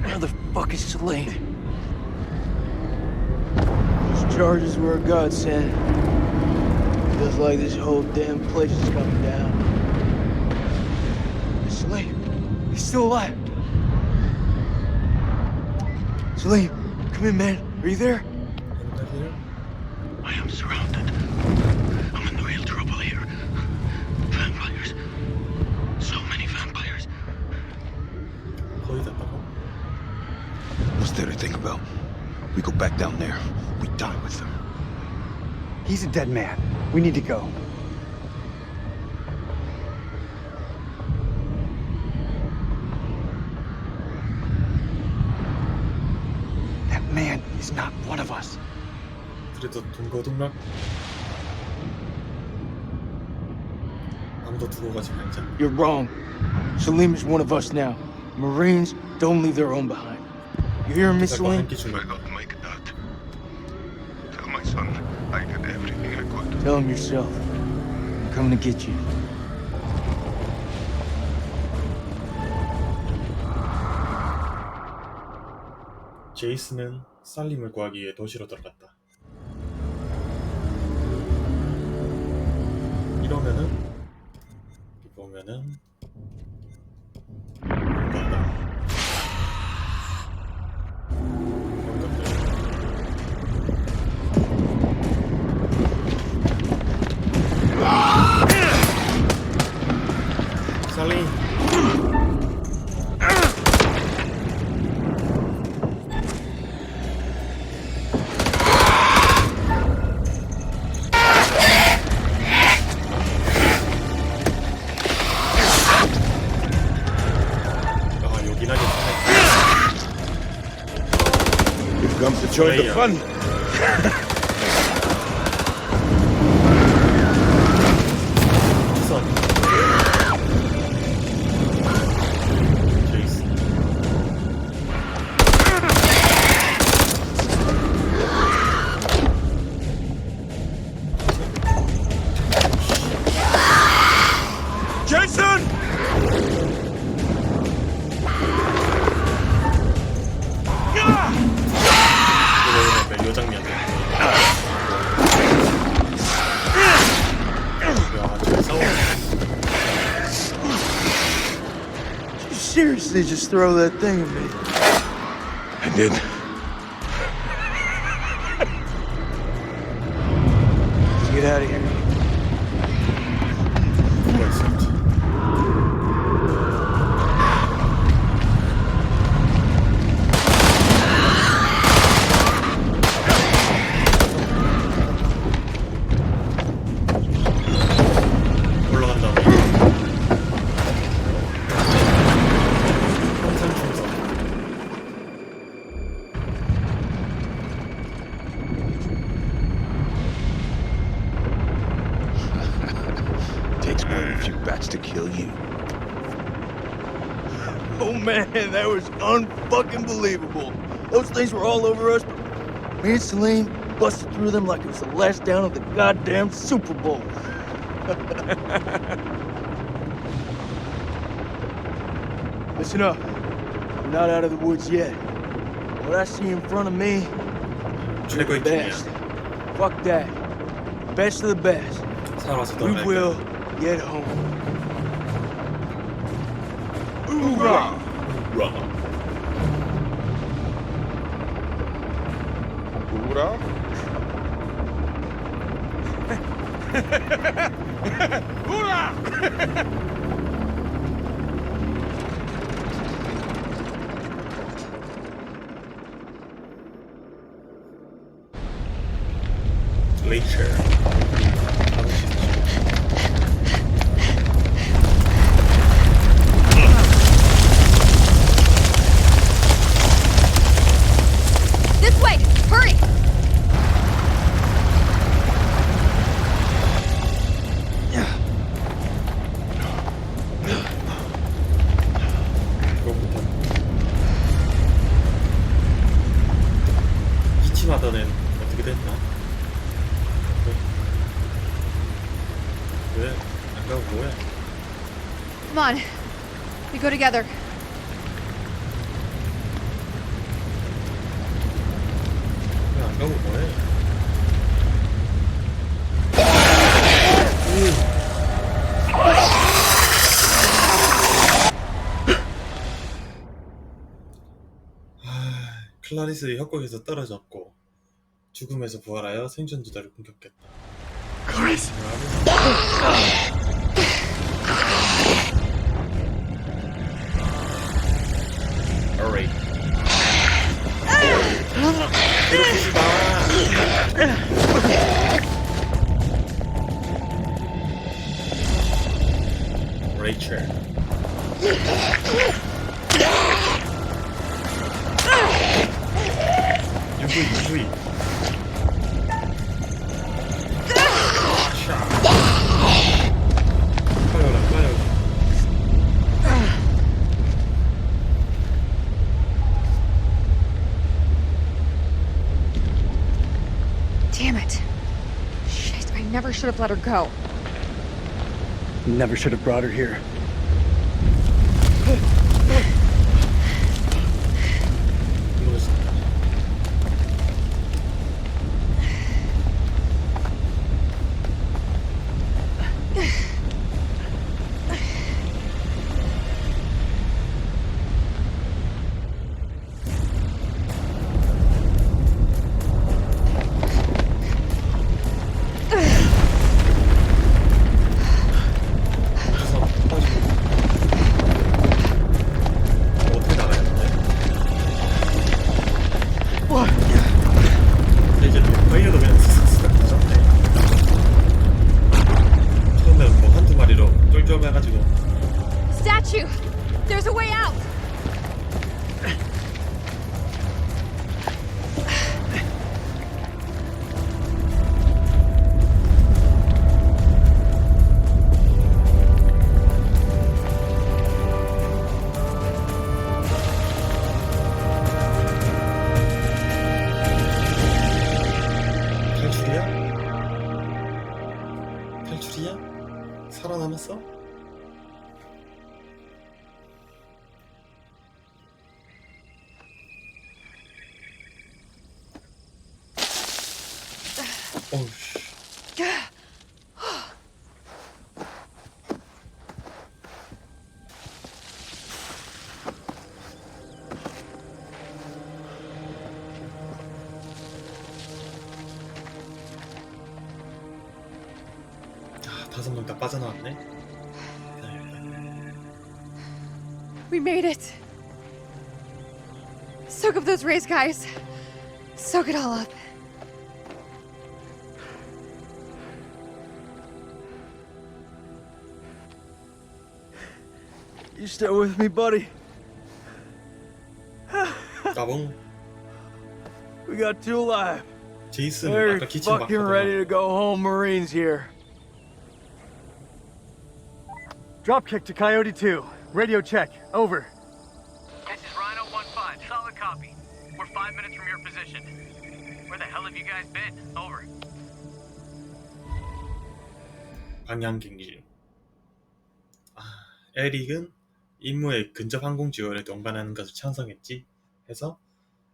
Where the fuck is Celine? Those charges were a godsend. Feels like this whole damn place is coming down. Celine, he's still alive. Celine, come in, man. Are you there? I am surrounded. I'm in real trouble here. Vampires. So many vampires. 거의 다 따고. What's there to think about? We go back down there. We die with them. He's a dead man. We need to go. That man is not one of us. 그래도 동거동락. 아무도 두고 가지 말자. You're wrong. Salim is one of us now. Marines don't leave their own behind. You hear me, 기사가 Salim? 한끼 준 거야. make that. Tell my son I did everything I could. Tell him yourself. I'm coming to get you. 제이슨은 살림을 구하기 위해 도시로 들어갔다. 이러면은 보면은 뭔가다. 살림. Comes to join the fun. 우선 제이슨 seriously just throw that thing at me? I did. Let's get out of here. 뭐가 있었지? 올라간다. 항상 충성. Takes more than a few bats to kill you. Oh man, that was unfucking believable. Those things were all over us, but me and Celine busted through them like it was the last down of the goddamn Super Bowl. Listen up. We're not out of the woods yet. What I see in front of me, 최고의 best. 팀이야. Fuck that. Best of the best. 살아서 We 떠날 will 거야. get home. Hoorah! 우와. Hoorah? 레이첼. This way! Hurry! 기침하던 애는 어떻게 됐나? 왜? 안 가고 뭐해? Come on. We go together. 왜 안 가고 뭐해? 클라리스의 협곡에서 떨어졌고 죽음에서 부활하여 생존 두달을 공격했다. 클라리스. Alright. 괴롭히지 마. 레이첼. 유부이. 파열라. Damn it. Shit, I never should have let her go. Never should have brought her here. Statue! There's a way out! 탈출이야? 살아남았어? 어우씨. 5명 다 빠져나왔네. 다행이다. We made it. Soak up those rays, guys. Soak it all up. You stay with me, buddy. 나봉. We got two alive. 제이슨 Very 아까 기침 막 fucking ready to go home, Marines here. Dropkick to Coyote 2. Radio check. Over. This is Rhino 1-5. Solid copy. We're 5 minutes from your position. Where the hell have you guys been? Over. 방향경기. 에릭은 임무에 근접 항공 지원에 동반하는 것을 찬성했지. 해서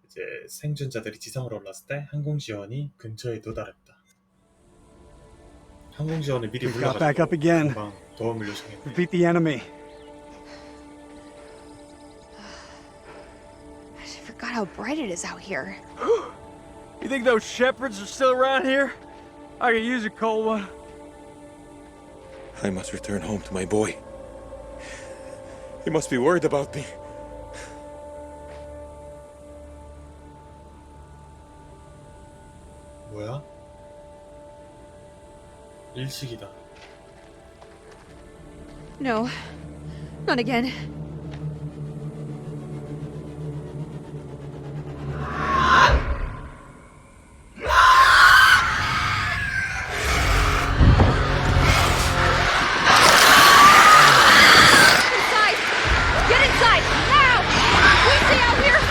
이제 생존자들이 지상으로 올랐을 때 항공 지원이 근처에 도달했다. 항공 지원을 미리 We've got back up again. 금방 도움을 요청했네. We beat the enemy. I forgot how bright it is out here. You think those shepherds are still around here? I could use a cold one. I must return home to my boy. He must be worried about me. 뭐야? 일식이다. No, not again. Inside! Get inside! Now! We stay out here!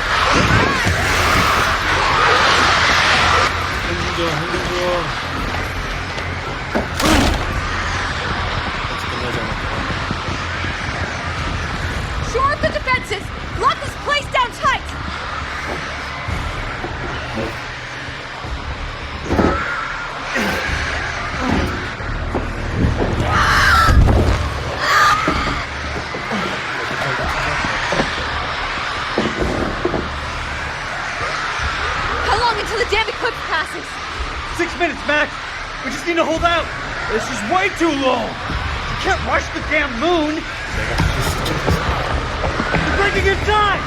행동지원. 아직 끝나지 않았다. Shore up the defenses! Lock this place down tight! How long until the damn eclipse passes? 6 minutes, Max. We just need to hold out. This is way too long. You can't rush the damn moon. You're breaking inside.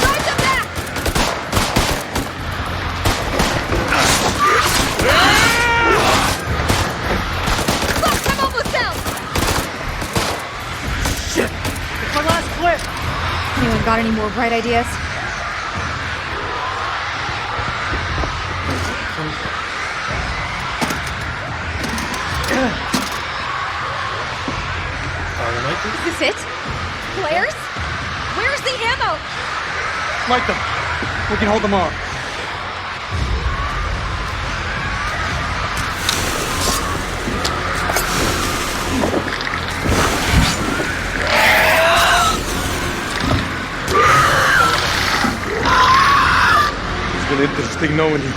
Charge them back! Look, I'm almost out! It's my last clip. Anyone got any more bright ideas? Is this it? Flares? Where's the ammo? Light them. We can hold them off. It's been interesting knowing you.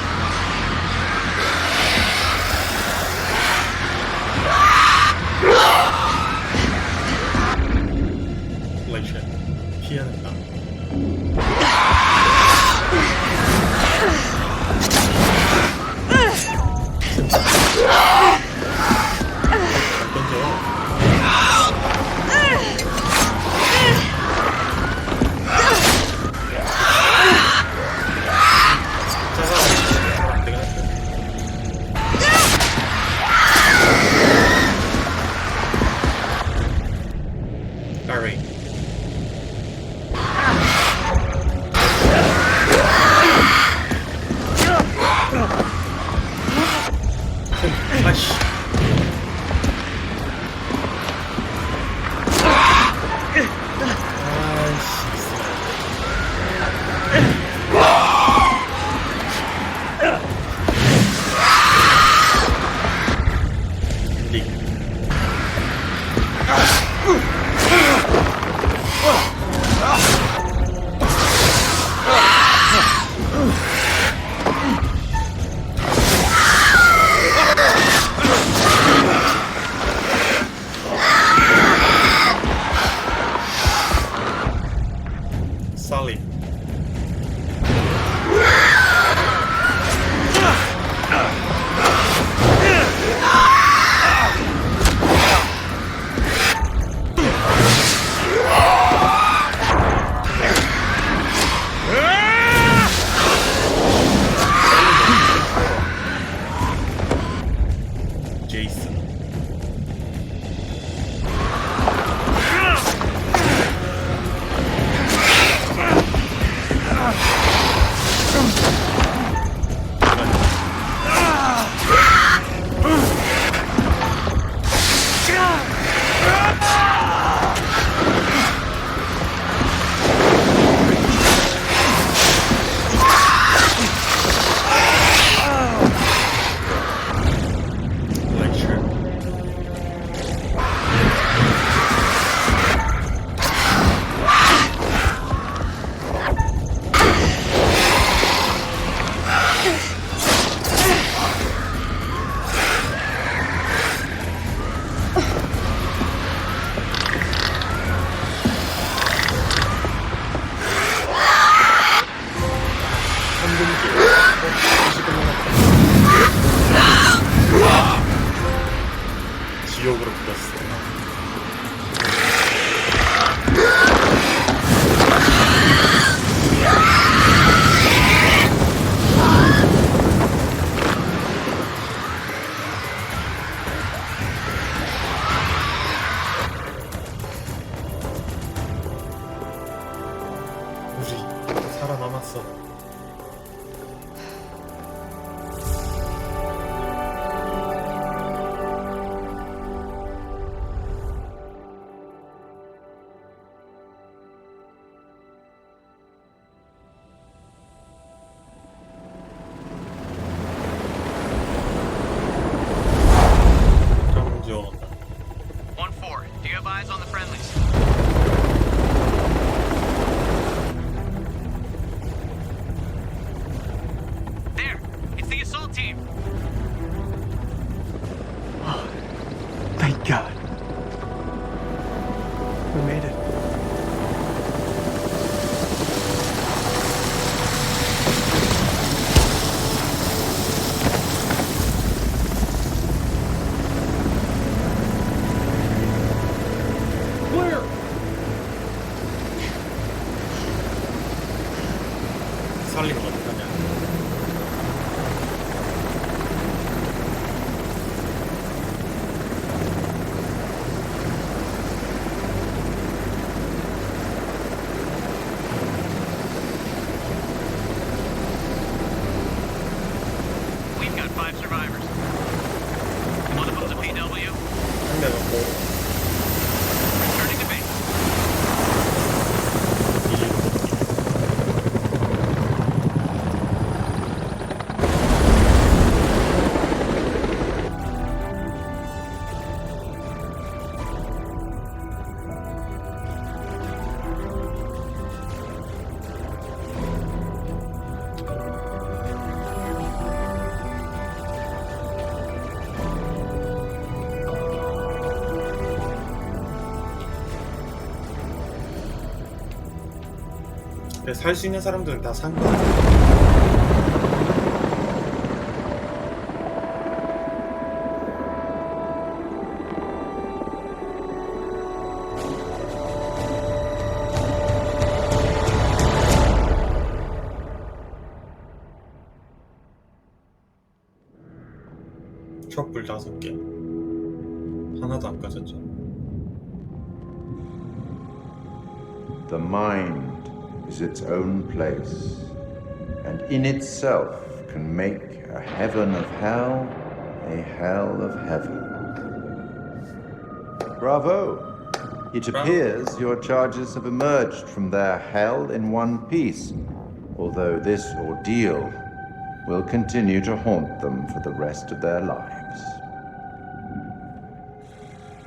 플래시에 피하는 방. 던져. 안 되긴 할게. Alright. 아씨. 살림. 제이슨. 렉처. 지옥으로 불었어. 우리 살아남았어. 지원 온다. 1-4, do you have eyes on the friendlies? There, it's the assault team. Thank God. We made it. 살리면 어떡하냐. We've got 5 survivors. One of them's a PW. 한 대 넣고 Returning to base. 살 수 있는 사람들은 다 산 거야. 촛불 5개. 하나도 안 꺼졌죠. The mind is its own place, and in itself can make a heaven of hell a hell of heaven. Bravo! It appears your charges have emerged from their hell in one piece, although this ordeal will continue to haunt them for the rest of their lives.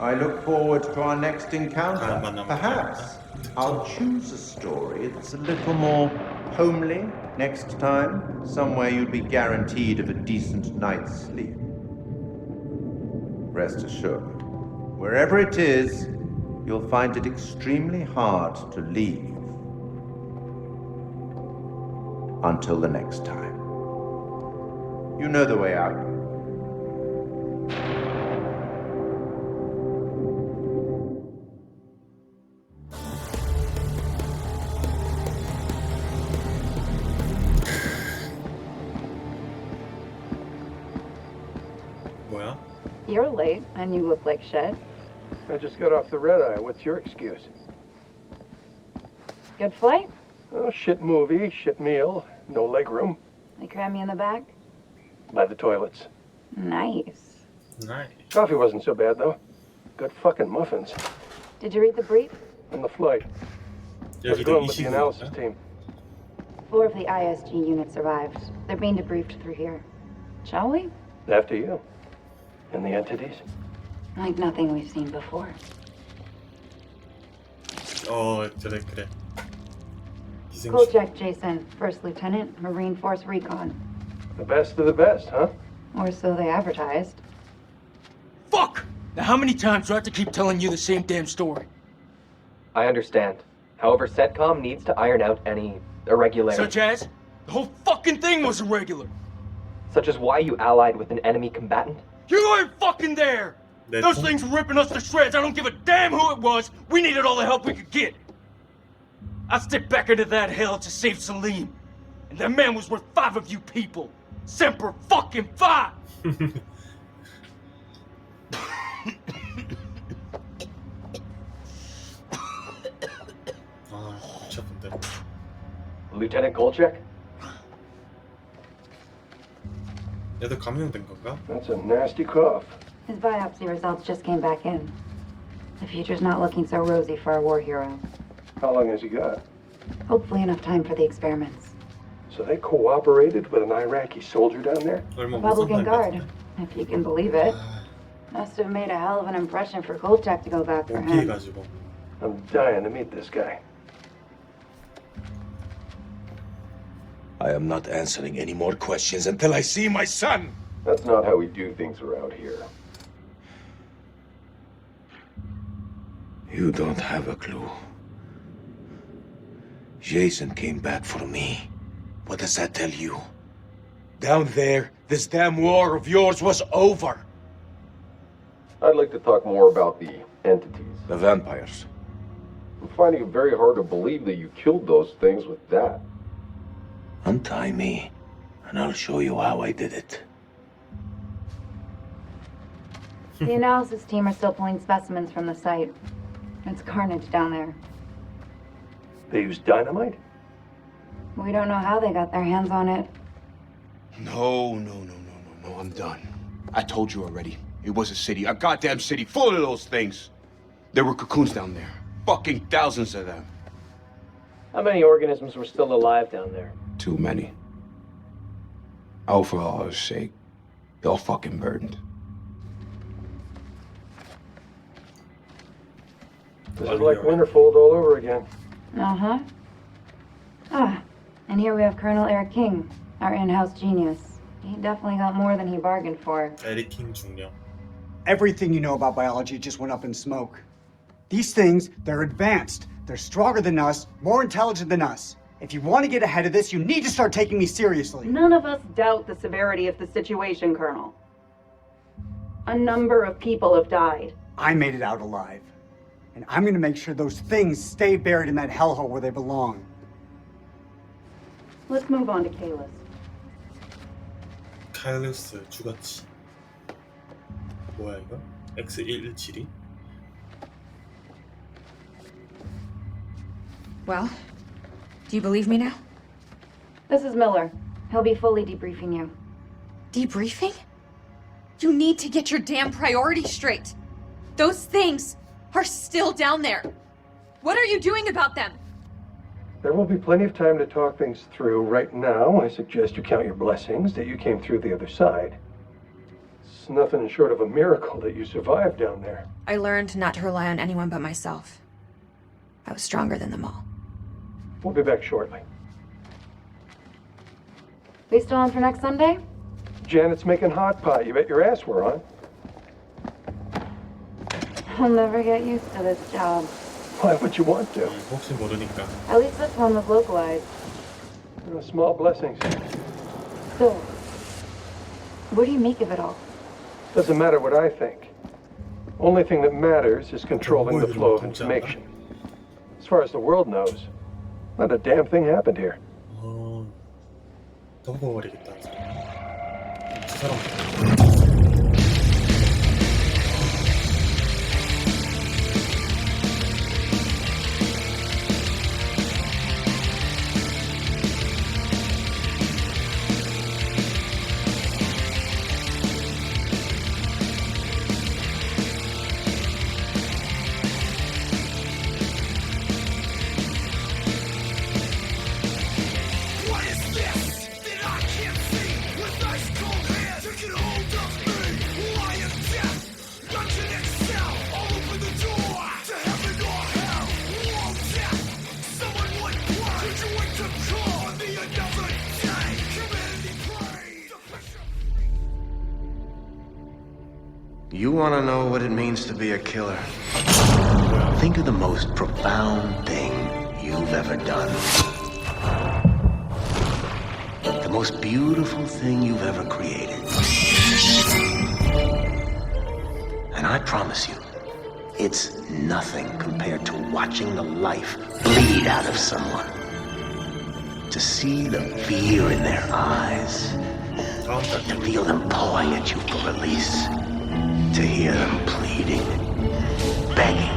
I look forward to our next encounter. Perhaps I'll choose a story that's a little more homely next time, somewhere you'll be guaranteed of a decent night's sleep. Rest assured, wherever it is, you'll find it extremely hard to leave. Until the next time. You know the way out. 뭐야? You're late, and you look like shit. I just got off the red eye. What's your excuse? Good flight? Oh, shit movie, shit meal, no leg room. They cram you in the back? By the toilets. Nice. Nice. Coffee wasn't so bad, though. Good fucking muffins. Did you read the brief? On the flight. I was 여기도 going with the analysis 29인가? team. 4 of the ISG units survived. They're being debriefed through here. Shall we? After you. And the entities. Like nothing we've seen before. 그래. Kolchak Jason, First Lieutenant, Marine Force Recon. The best of the best, huh? Or so they advertised. Fuck! Now how many times do I have to keep telling you the same damn story? I understand. However, CENTCOM needs to iron out any irregularities. Such as? The whole fucking thing was irregular. Such as why you allied with an enemy combatant? You weren't fucking there! Those things were ripping us to shreds. I don't give a damn who it was. We needed all the help we could get. I stepped back into that hell to save Salim. And that man was worth 5 of you people. Semper fucking fi! 미쳤는데. Lieutenant Kolchak? 얘도 감염된 건가? That's a nasty cough. His biopsy results just came back in. The future's not looking so rosy for our war hero. How long has he got? Hopefully enough time for the experiments. So they cooperated with an Iraqi soldier down there? 얼마 못 Republican 산다는 것 Guard, 같은데. if you can believe it. Must have made a hell of an impression for Kolchak to go back for him. 피해가지고. I'm dying to meet this guy. I am not answering any more questions until I see my son. That's not how we do things around here. You don't have a clue. Jason came back for me. What does that tell you? Down there, this damn war of yours was over. I'd like to talk more about the entities. The vampires. I'm finding it very hard to believe that you killed those things with that. Untie me, and I'll show you how I did it. The analysis team are still pulling specimens from the site. It's carnage down there. They used dynamite? We don't know how they got their hands on it. No, I'm done. I told you already. It was a city, a goddamn city full of those things. There were cocoons down there. Fucking thousands of them. How many organisms were still alive down there? Too many. Oh, for Allah's sake. They're fucking burdened. This is like Winterfold all over again. Uh-huh. And here we have Colonel Eric King, our in-house genius. He definitely got more than he bargained for. 에릭 킹 중령. Everything you know about biology just went up in smoke. These things, they're advanced. They're stronger than us, more intelligent than us. If you want to get ahead of this, you need to start taking me seriously. None of us doubt the severity of the situation, Colonel. A number of people have died. I made it out alive. And I'm going to make sure those things stay buried in that hellhole where they belong. Let's move on to Kalis. 카일루스 주가치. 뭐야 이거? X117이? Well, do you believe me now? This is Miller. He'll be fully debriefing you. Debriefing? You need to get your damn priorities straight. Those things are still down there. What are you doing about them? There will be plenty of time to talk things through. Right now, I suggest you count your blessings that you came through the other side. It's nothing short of a miracle that you survived down there. I learned not to rely on anyone but myself. I was stronger than them all. We'll be back shortly. We still on for next Sunday? Janet's making hot pot. You bet your ass we're on. I'll never get used to this job. Why would you want to? 혹시 모르니까. At least this one was localized. Small blessings. So, what do you make of it all? Doesn't matter what I think. Only thing that matters is controlling the flow of information. As far as the world knows, not a damn thing happened here. 덮어버리겠다. 저 사람. You want to know what it means to be a killer? Think of the most profound thing you've ever done. The most beautiful thing you've ever created. And I promise you, it's nothing compared to watching the life bleed out of someone. To see the fear in their eyes, to feel them pawing at you for release, to hear them pleading, begging.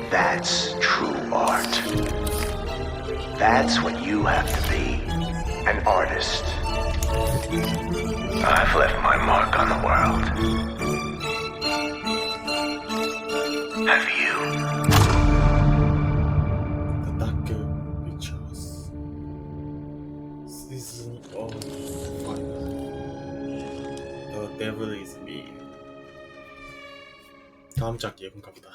That's true art. That's what you have to be, an artist. I've left my mark on the world. Have you? The Taekkyon Pictures Season of 5. The Devil is Me. 다음 작 예고인가 보다.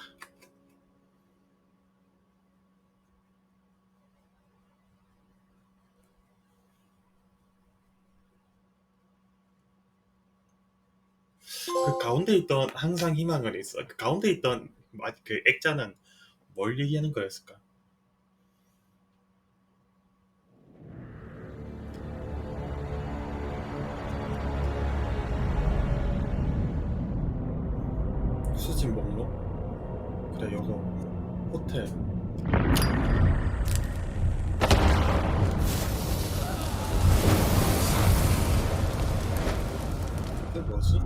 그 가운데 있던 항상 희망을 있어. 그 가운데 있던 그 액자는 뭘 얘기하는 거였을까? 수집 목록? 그래, 요거 호텔. 이게 뭐지?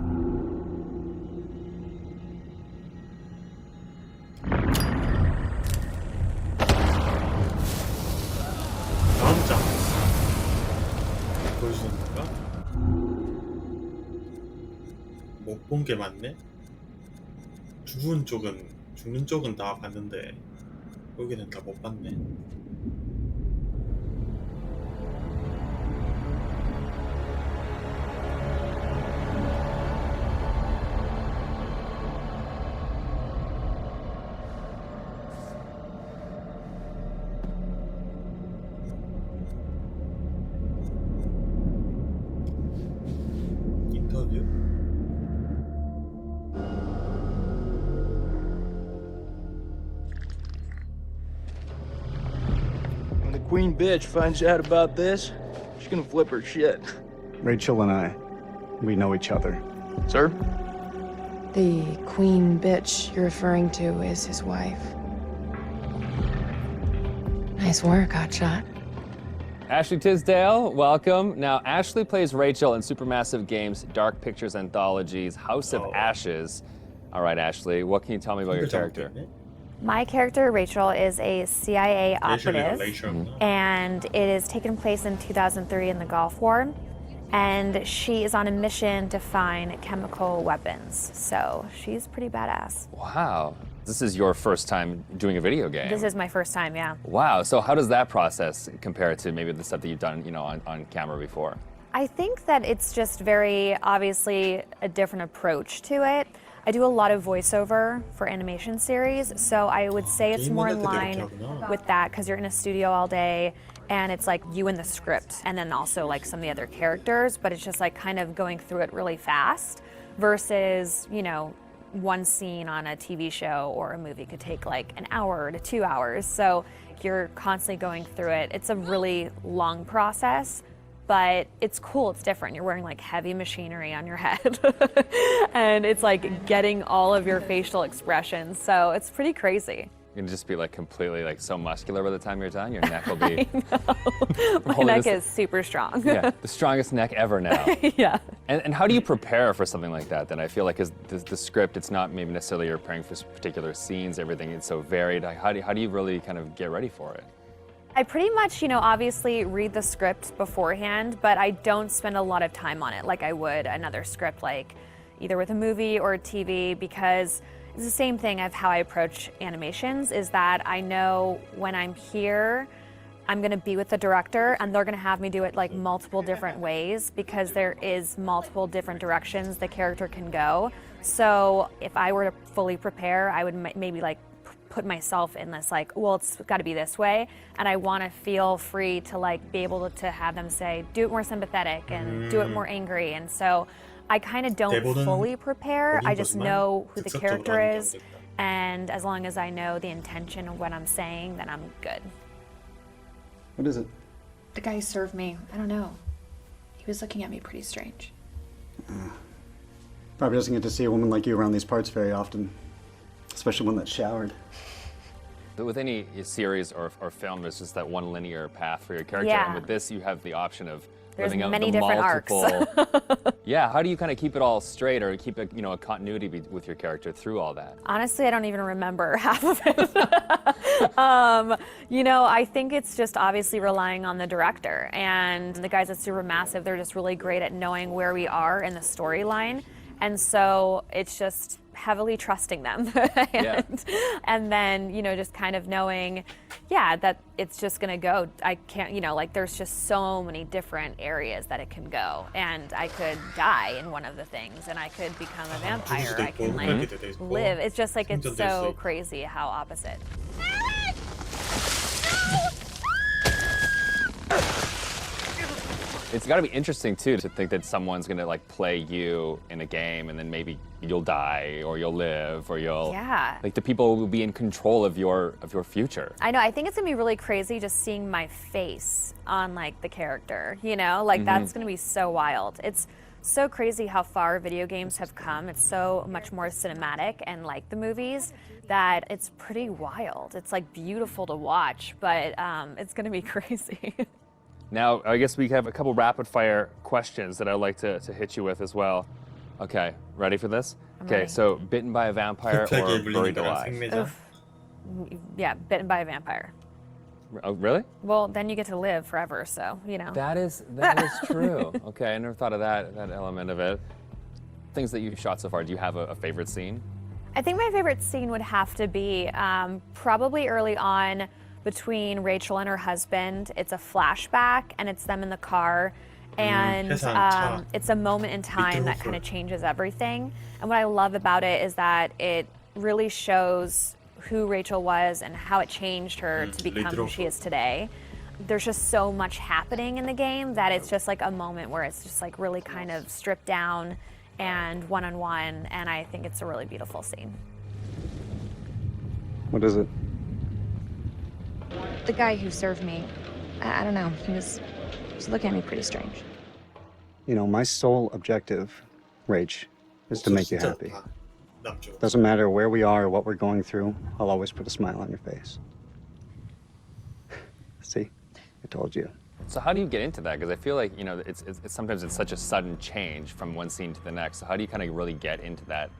다음 장 보여주는 건가? 못 본 게 맞네? 죽는 쪽은 다 봤는데 여기는 다 못 봤네. 인터뷰? When the queen bitch finds out about this, she's gonna flip her shit. Rachel and I, we know each other. Sir? The queen bitch you're referring to is his wife. Nice work, Hotshot. Ashley Tisdale, welcome. Now, Ashley plays Rachel in Supermassive Games' Dark Pictures Anthology's House of Ashes. All right, Ashley, what can you tell me about your character? My character, Rachel, is a CIA operative, and it is taken place in 2003 in the Gulf War, and she is on a mission to find chemical weapons, so she's pretty badass. Wow. This is your first time doing a video game. This is my first time, yeah. Wow, so how does that process compare to maybe the stuff that you've done, on camera before? I think that it's just very obviously a different approach to it. I do a lot of voiceover for animation series, so I would say it's more in line with that because you're in a studio all day and it's like you and the script and then also like some of the other characters, but it's just like kind of going through it really fast versus, one scene on a TV show or a movie could take like an hour to 2 hours. So you're constantly going through it. It's a really long process, but it's cool, it's different. You're wearing like heavy machinery on your head. And it's like getting all of your facial expressions. So it's pretty crazy. You're gonna just be like completely like so muscular by the time you're done. Your neck will be. My neck is super strong. Yeah, the strongest neck ever now. Yeah. And how do you prepare for something like that then? I feel like the script, it's not maybe necessarily you're preparing for particular scenes, everything is so varied. Like, how do you really kind of get ready for it? I pretty much, obviously read the script beforehand, but I don't spend a lot of time on it like I would another script, like either with a movie or a TV, because it's the same thing of how I approach animations, is that I know when I'm here, I'm gonna be with the director and they're gonna have me do it like multiple different ways because there is multiple different directions the character can go. So if I were to fully prepare, I would maybe like put myself in this like, well, it's gotta be this way. And I wanna feel free to like be able to have them say, do it more sympathetic and do it more angry. And so I kind of don't fully prepare. I just know who the character is. And as long as I know the intention of what I'm saying, then I'm good. What is it? The guy who served me, I don't know. He was looking at me pretty strange. Probably doesn't get to see a woman like you around these parts very often. Especially one that's showered. With any series or film, there's just that one linear path for your character. Yeah. And with this, you have the option of There's living out many the different multiple. arcs. Yeah, how do you kind of keep it all straight or keep a continuity with your character through all that? Honestly, I don't even remember half of it. I think it's just obviously relying on the director. And the guys at Supermassive, they're just really great at knowing where we are in the storyline. And so it's just heavily trusting them. And then, just kind of knowing, that it's just gonna go. I can't, there's just so many different areas that it can go. And I could die in one of the things and I could become a vampire. I can live. It's just like, it's so crazy how opposite. It's got to be interesting too to think that someone's gonna like play you in a game and then maybe you'll die or you'll live or you'll like the people will be in control of your future. I know. I think it's gonna be really crazy just seeing my face on like the character. That's gonna be so wild. It's so crazy how far video games have come. It's so much more cinematic and like the movies that it's pretty wild. It's like beautiful to watch, but it's gonna be crazy. Now, I guess we have a couple rapid fire questions that I'd like to hit you with as well. Okay, ready for this? Okay, so bitten by a vampire or buried alive? Yeah, bitten by a vampire. Oh, really? Well, then you get to live forever, so, That is true. Okay, I never thought of that element of it. Things that you've shot so far, do you have a favorite scene? I think my favorite scene would have to be probably early on between Rachel and her husband. It's a flashback and it's them in the car and it's a moment in time that kind of changes everything. And what I love about it is that it really shows who Rachel was and how it changed her to become who she is today. There's just so much happening in the game that it's just like a moment where it's just like really kind of stripped down and one-on-one, and I think it's a really beautiful scene. What is it? The guy who served me, I don't know, he was looking at me pretty strange. My sole objective, Rach, is to make you happy. Doesn't matter where we are or what we're going through, I'll always put a smile on your face. See? I told you. So how do you get into that? Because I feel like, it's sometimes it's such a sudden change from one scene to the next. So how do you kind of really get into that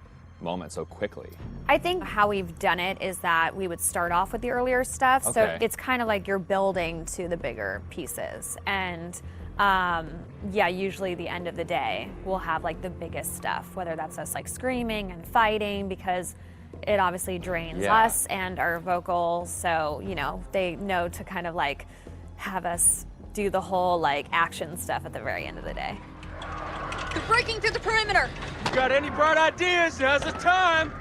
moment so quickly? I think how we've done it is that we would start off with the earlier stuff. Okay. So it's kind of like you're building to the bigger pieces. And usually the end of the day, we'll have like the biggest stuff, whether that's us like screaming and fighting, because it obviously drains us and our vocals. So, they know to kind of like have us do the whole like action stuff at the very end of the day. They're breaking through the perimeter! You got any bright ideas? Now's the time!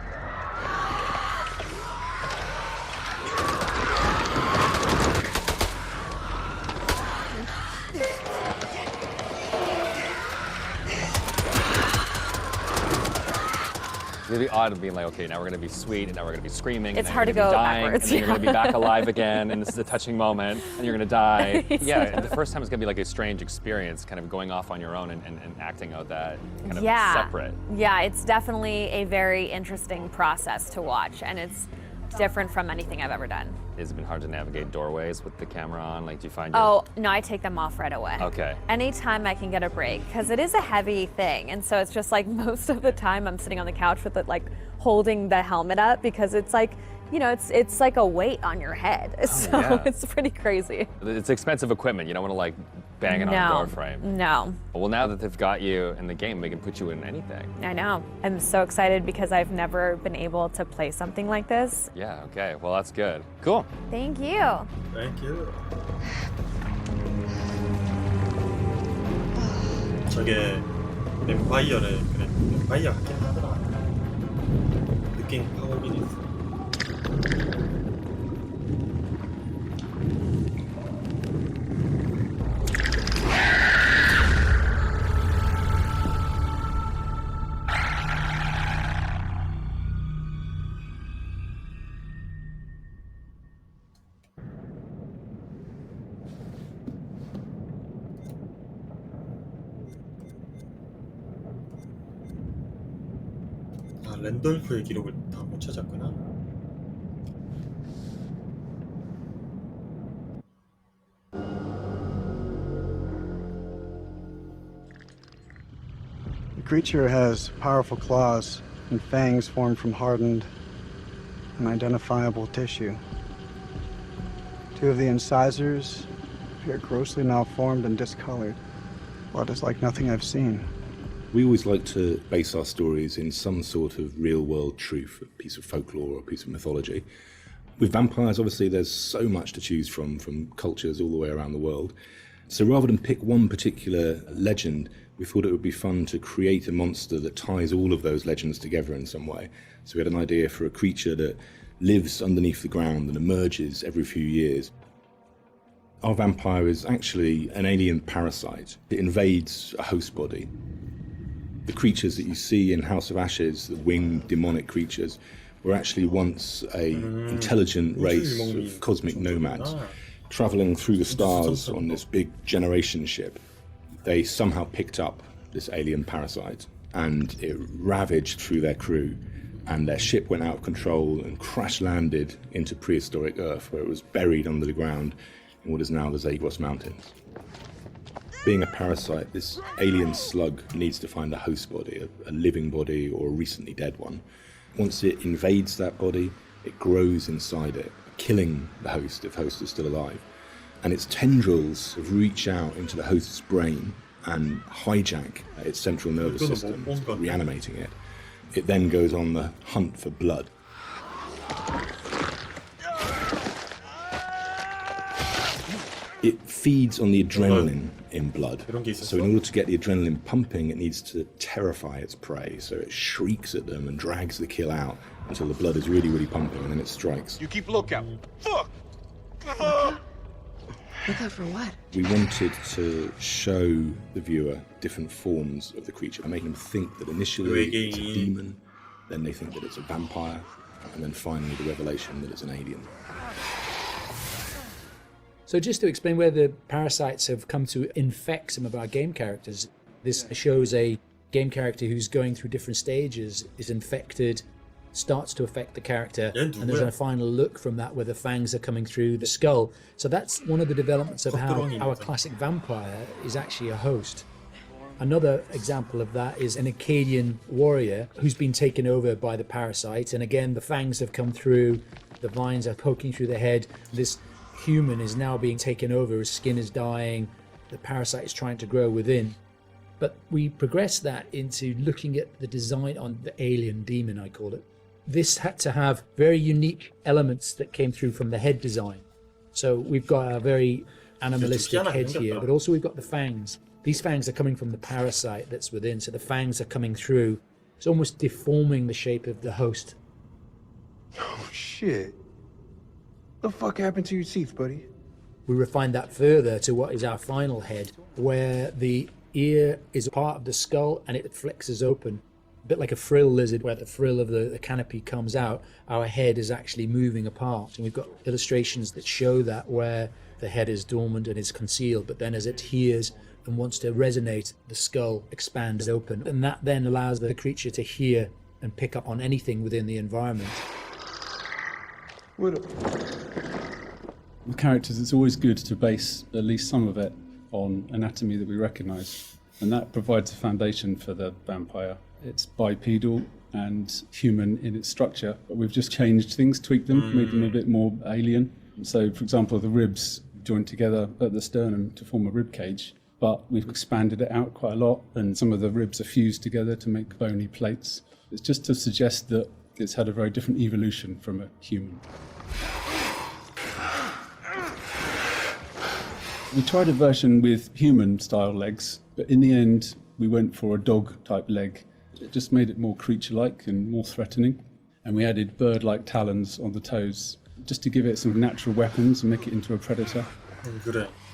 it'd be odd being like, okay, now we're gonna be sweet, and now we're gonna be screaming. It's and then hard you're to gonna be go dying, backwards, and then you're gonna be back alive again, and this is a touching moment, and you're gonna die. Yeah, Exactly. and the first time it's gonna be like a strange experience, kind of going off on your own and acting out that kind of Yeah. separate. Yeah, it's definitely a very interesting process to watch, and it's different from anything I've ever done. Has it been hard to navigate doorways with the camera on? Like, do you find your... Oh, no, I take them off right away. Okay. Anytime I can get a break, because it is a heavy thing, and so it's just like most of the time I'm sitting on the couch with it, like holding the helmet up, because it's like, you know, it's like a weight on your head. So yeah. it's pretty crazy. It's expensive equipment. You don't want to like bang it on a door frame. No. Well, now that they've got you in the game, they can put you in anything. I know. I'm so excited because I've never been able to play something like this. Yeah, okay. Well, that's good. Cool. Thank you. Thank you. 저게 뱀파이어래. 그래, 뱀파이어 같긴 하더라. 느낌 파고긴 있어. 랜돌프의 기록을 다 못 찾았구나. The creature has powerful claws and fangs formed from hardened, unidentifiable tissue. Two of the incisors appear grossly malformed and discolored. Blood is like nothing I've seen. We always like to base our stories in some sort of real-world truth, a piece of folklore or a piece of mythology. With vampires, obviously, there's so much to choose from cultures all the way around the world. So rather than pick one particular legend, we thought it would be fun to create a monster that ties all of those legends together in some way. So we had an idea for a creature that lives underneath the ground and emerges every few years. Our vampire is actually an alien parasite. It invades a host body. The creatures that you see in House of Ashes, the winged demonic creatures, were actually once a intelligent race of cosmic nomads traveling through the stars on this big generation ship. They somehow picked up this alien parasite and it ravaged through their crew, and their ship went out of control and crash landed into prehistoric Earth, where it was buried under the ground in what is now the Zagros Mountains. Being a parasite, this alien slug needs to find a host body, a living body or a recently dead one. Once it invades that body, it grows inside it, killing the host if host is still alive. And its tendrils reach out into the host's brain and hijack its central nervous system, reanimating it. It then goes on the hunt for blood. It feeds on the adrenaline in blood. So in order to get the adrenaline pumping, it needs to terrify its prey. So it shrieks at them and drags the kill out until the blood is really, really pumping, and then it strikes. You keep lookout. Fuck! Look out for what? We wanted to show the viewer different forms of the creature by making them think that initially it's a demon, then they think that it's a vampire, and then finally the revelation that it's an alien. So just to explain where the parasites have come to infect some of our game characters, this shows a game character who's going through different stages, is infected, starts to affect the character, and there's a final look from that where the fangs are coming through the skull. So that's one of the developments of how our classic vampire is actually a host. Another example of that is an Taekkyon warrior who's been taken over by the parasite, and again the fangs have come through, the vines are poking through the head. This human is now being taken over, his skin is dying, the parasite is trying to grow within. But we progress that into looking at the design on the alien demon, I call it. This had to have very unique elements that came through from the head design. So we've got a very animalistic head here, but also we've got the fangs. These fangs are coming from the parasite that's within, so the fangs are coming through. It's almost deforming the shape of the host. Oh, shit. What the fuck happened to your teeth, buddy? We refined that further to what is our final head, where the ear is part of the skull and it flexes open. bit like a frill lizard, where the frill of the canopy comes out, our head is actually moving apart. And we've got illustrations that show that, where the head is dormant and is concealed, but then as it hears and wants to resonate, the skull expands open. And that then allows the creature to hear and pick up on anything within the environment. With characters, it's always good to base at least some of it on anatomy that we recognise, and that provides a foundation for the vampire. It's bipedal and human in its structure, but we've just changed things, tweaked them, made them a bit more alien. So, for example, the ribs joined together at the sternum to form a rib cage, but we've expanded it out quite a lot, and some of the ribs are fused together to make bony plates. It's just to suggest that it's had a very different evolution from a human. We tried a version with human-style legs, but in the end, we went for a dog-type leg. It just made it more creature-like and more threatening. And we added bird-like talons on the toes, just to give it some natural weapons and make it into a predator.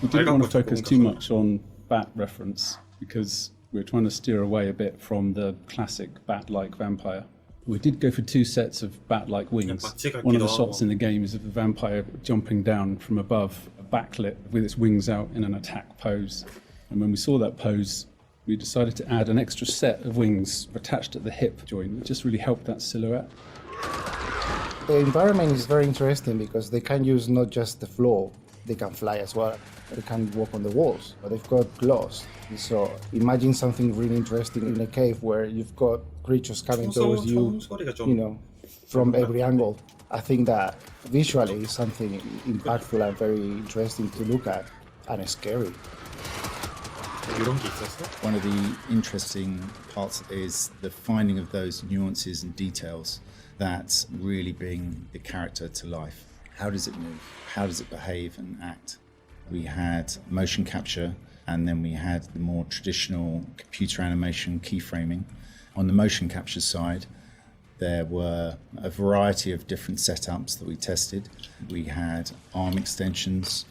We didn't want to focus too much on bat reference, because we're trying to steer away a bit from the classic bat-like vampire. We did go for 2 sets of bat-like wings. One of the shots in the game is of the vampire jumping down from above, backlit with its wings out in an attack pose. And when we saw that pose, we decided to add an extra set of wings attached at the hip joint. It just really helped that silhouette. The environment is very interesting because they can use not just the floor, they can fly as well. They can walk on the walls, but they've got claws. So imagine something really interesting in a cave where you've got creatures coming towards you, from every angle. I think that visually is something impactful and very interesting to look at, and scary. One of the interesting parts is the finding of those nuances and details that really bring the character to life. How does it move? How does it behave and act? We had motion capture, and then we had the more traditional computer animation keyframing. On the motion capture side, there were a variety of different setups that we tested. We had arm extensions,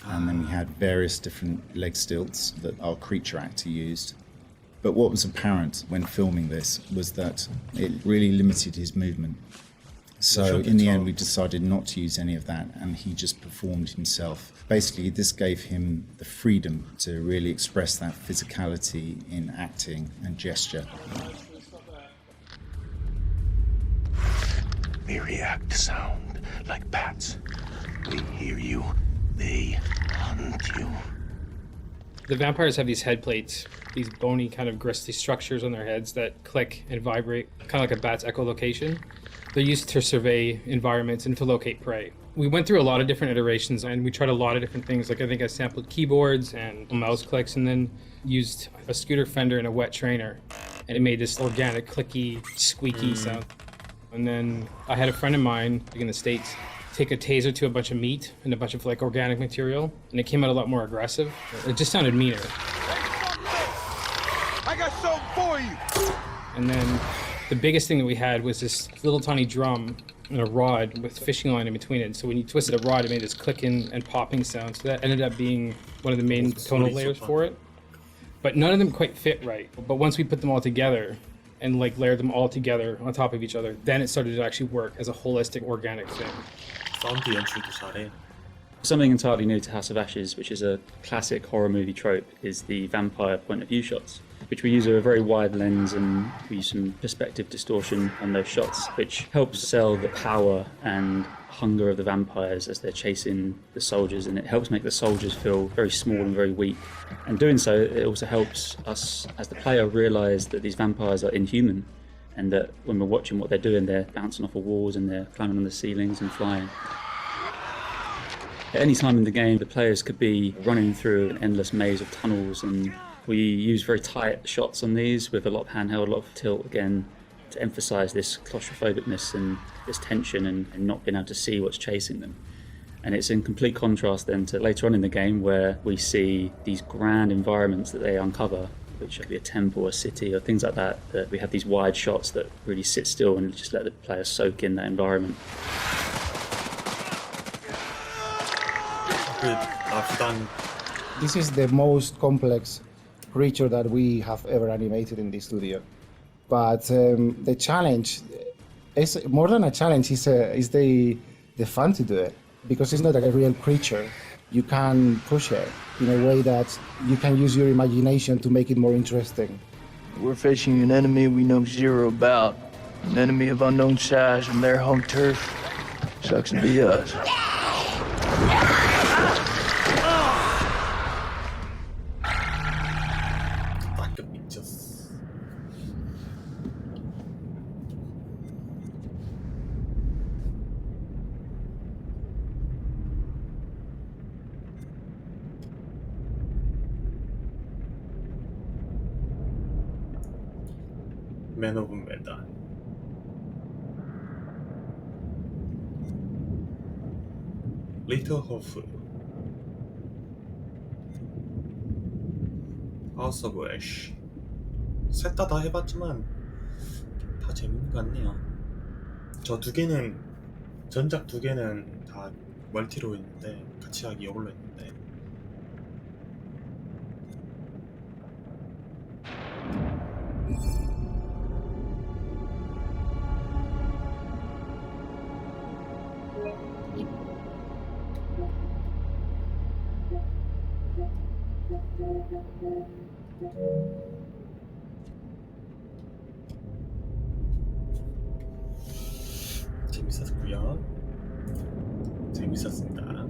and then we had various different leg stilts that our creature actor used. But what was apparent when filming this was that it really limited his movement. So in the end, we decided not to use any of that, and he just performed himself. Basically, this gave him the freedom to really express that physicality in acting and gesture. They react to sound like bats. They hear you. They hunt you. The vampires have these head plates, these bony kind of gristly structures on their heads that click and vibrate, kind of like a bat's echolocation. They're used to survey environments and to locate prey. We went through a lot of different iterations, and we tried a lot of different things. Like, I think I sampled keyboards and mouse clicks, and then used a scooter fender and a wet trainer, and it made this organic, clicky, squeaky sound. And then I had a friend of mine, like in the States, take a taser to a bunch of meat and a bunch of like organic material, and it came out a lot more aggressive. It just sounded meaner. I got something for you! And then the biggest thing that we had was this little tiny drum and a rod with fishing line in between it. So when you twisted a rod, it made this clicking and popping sound. So that ended up being one of the main tonal layers for it. But none of them quite fit right. But once we put them all together and like layered them all together on top of each other, then it started to actually work as a holistic organic thing. Something entirely new to House of Ashes, which is a classic horror movie trope, is the vampire point of view shots, which we use a very wide lens, and we use some perspective distortion on those shots, which helps sell the power and hunger of the vampires as they're chasing the soldiers, and it helps make the soldiers feel very small and very weak. And doing so, it also helps us as the player realise that these vampires are inhuman, and that when we're watching what they're doing, they're bouncing off of walls and they're climbing on the ceilings and flying. At any time in the game, the players could be running through an endless maze of tunnels, and we use very tight shots on these with a lot of handheld, a lot of tilt again, to emphasise this claustrophobicness and this tension and not being able to see what's chasing them. And it's in complete contrast then to later on in the game, where we see these grand environments that they uncover, which could be a temple, a city, or things like that, that we have these wide shots that really sit still and just let the player soak in that environment. This is the most complex creature that we have ever animated in the studio. But the challenge is more than a challenge. Is the fun to do it, because it's not like a real creature. You can push it in a way that you can use your imagination to make it more interesting. We're facing an enemy we know zero about. An enemy of unknown size from their home turf. Sucks to be us. Man of Medan. 리틀 호프, 하우스 오브 애쉬. 셋 다 해봤지만 다 재밌는 것 같네요. 저 두 개는, 전작 두 개는 다 멀티로 했는데, 같이 하기 이걸로 했는데, 재밌었고요. 재밌었습니다.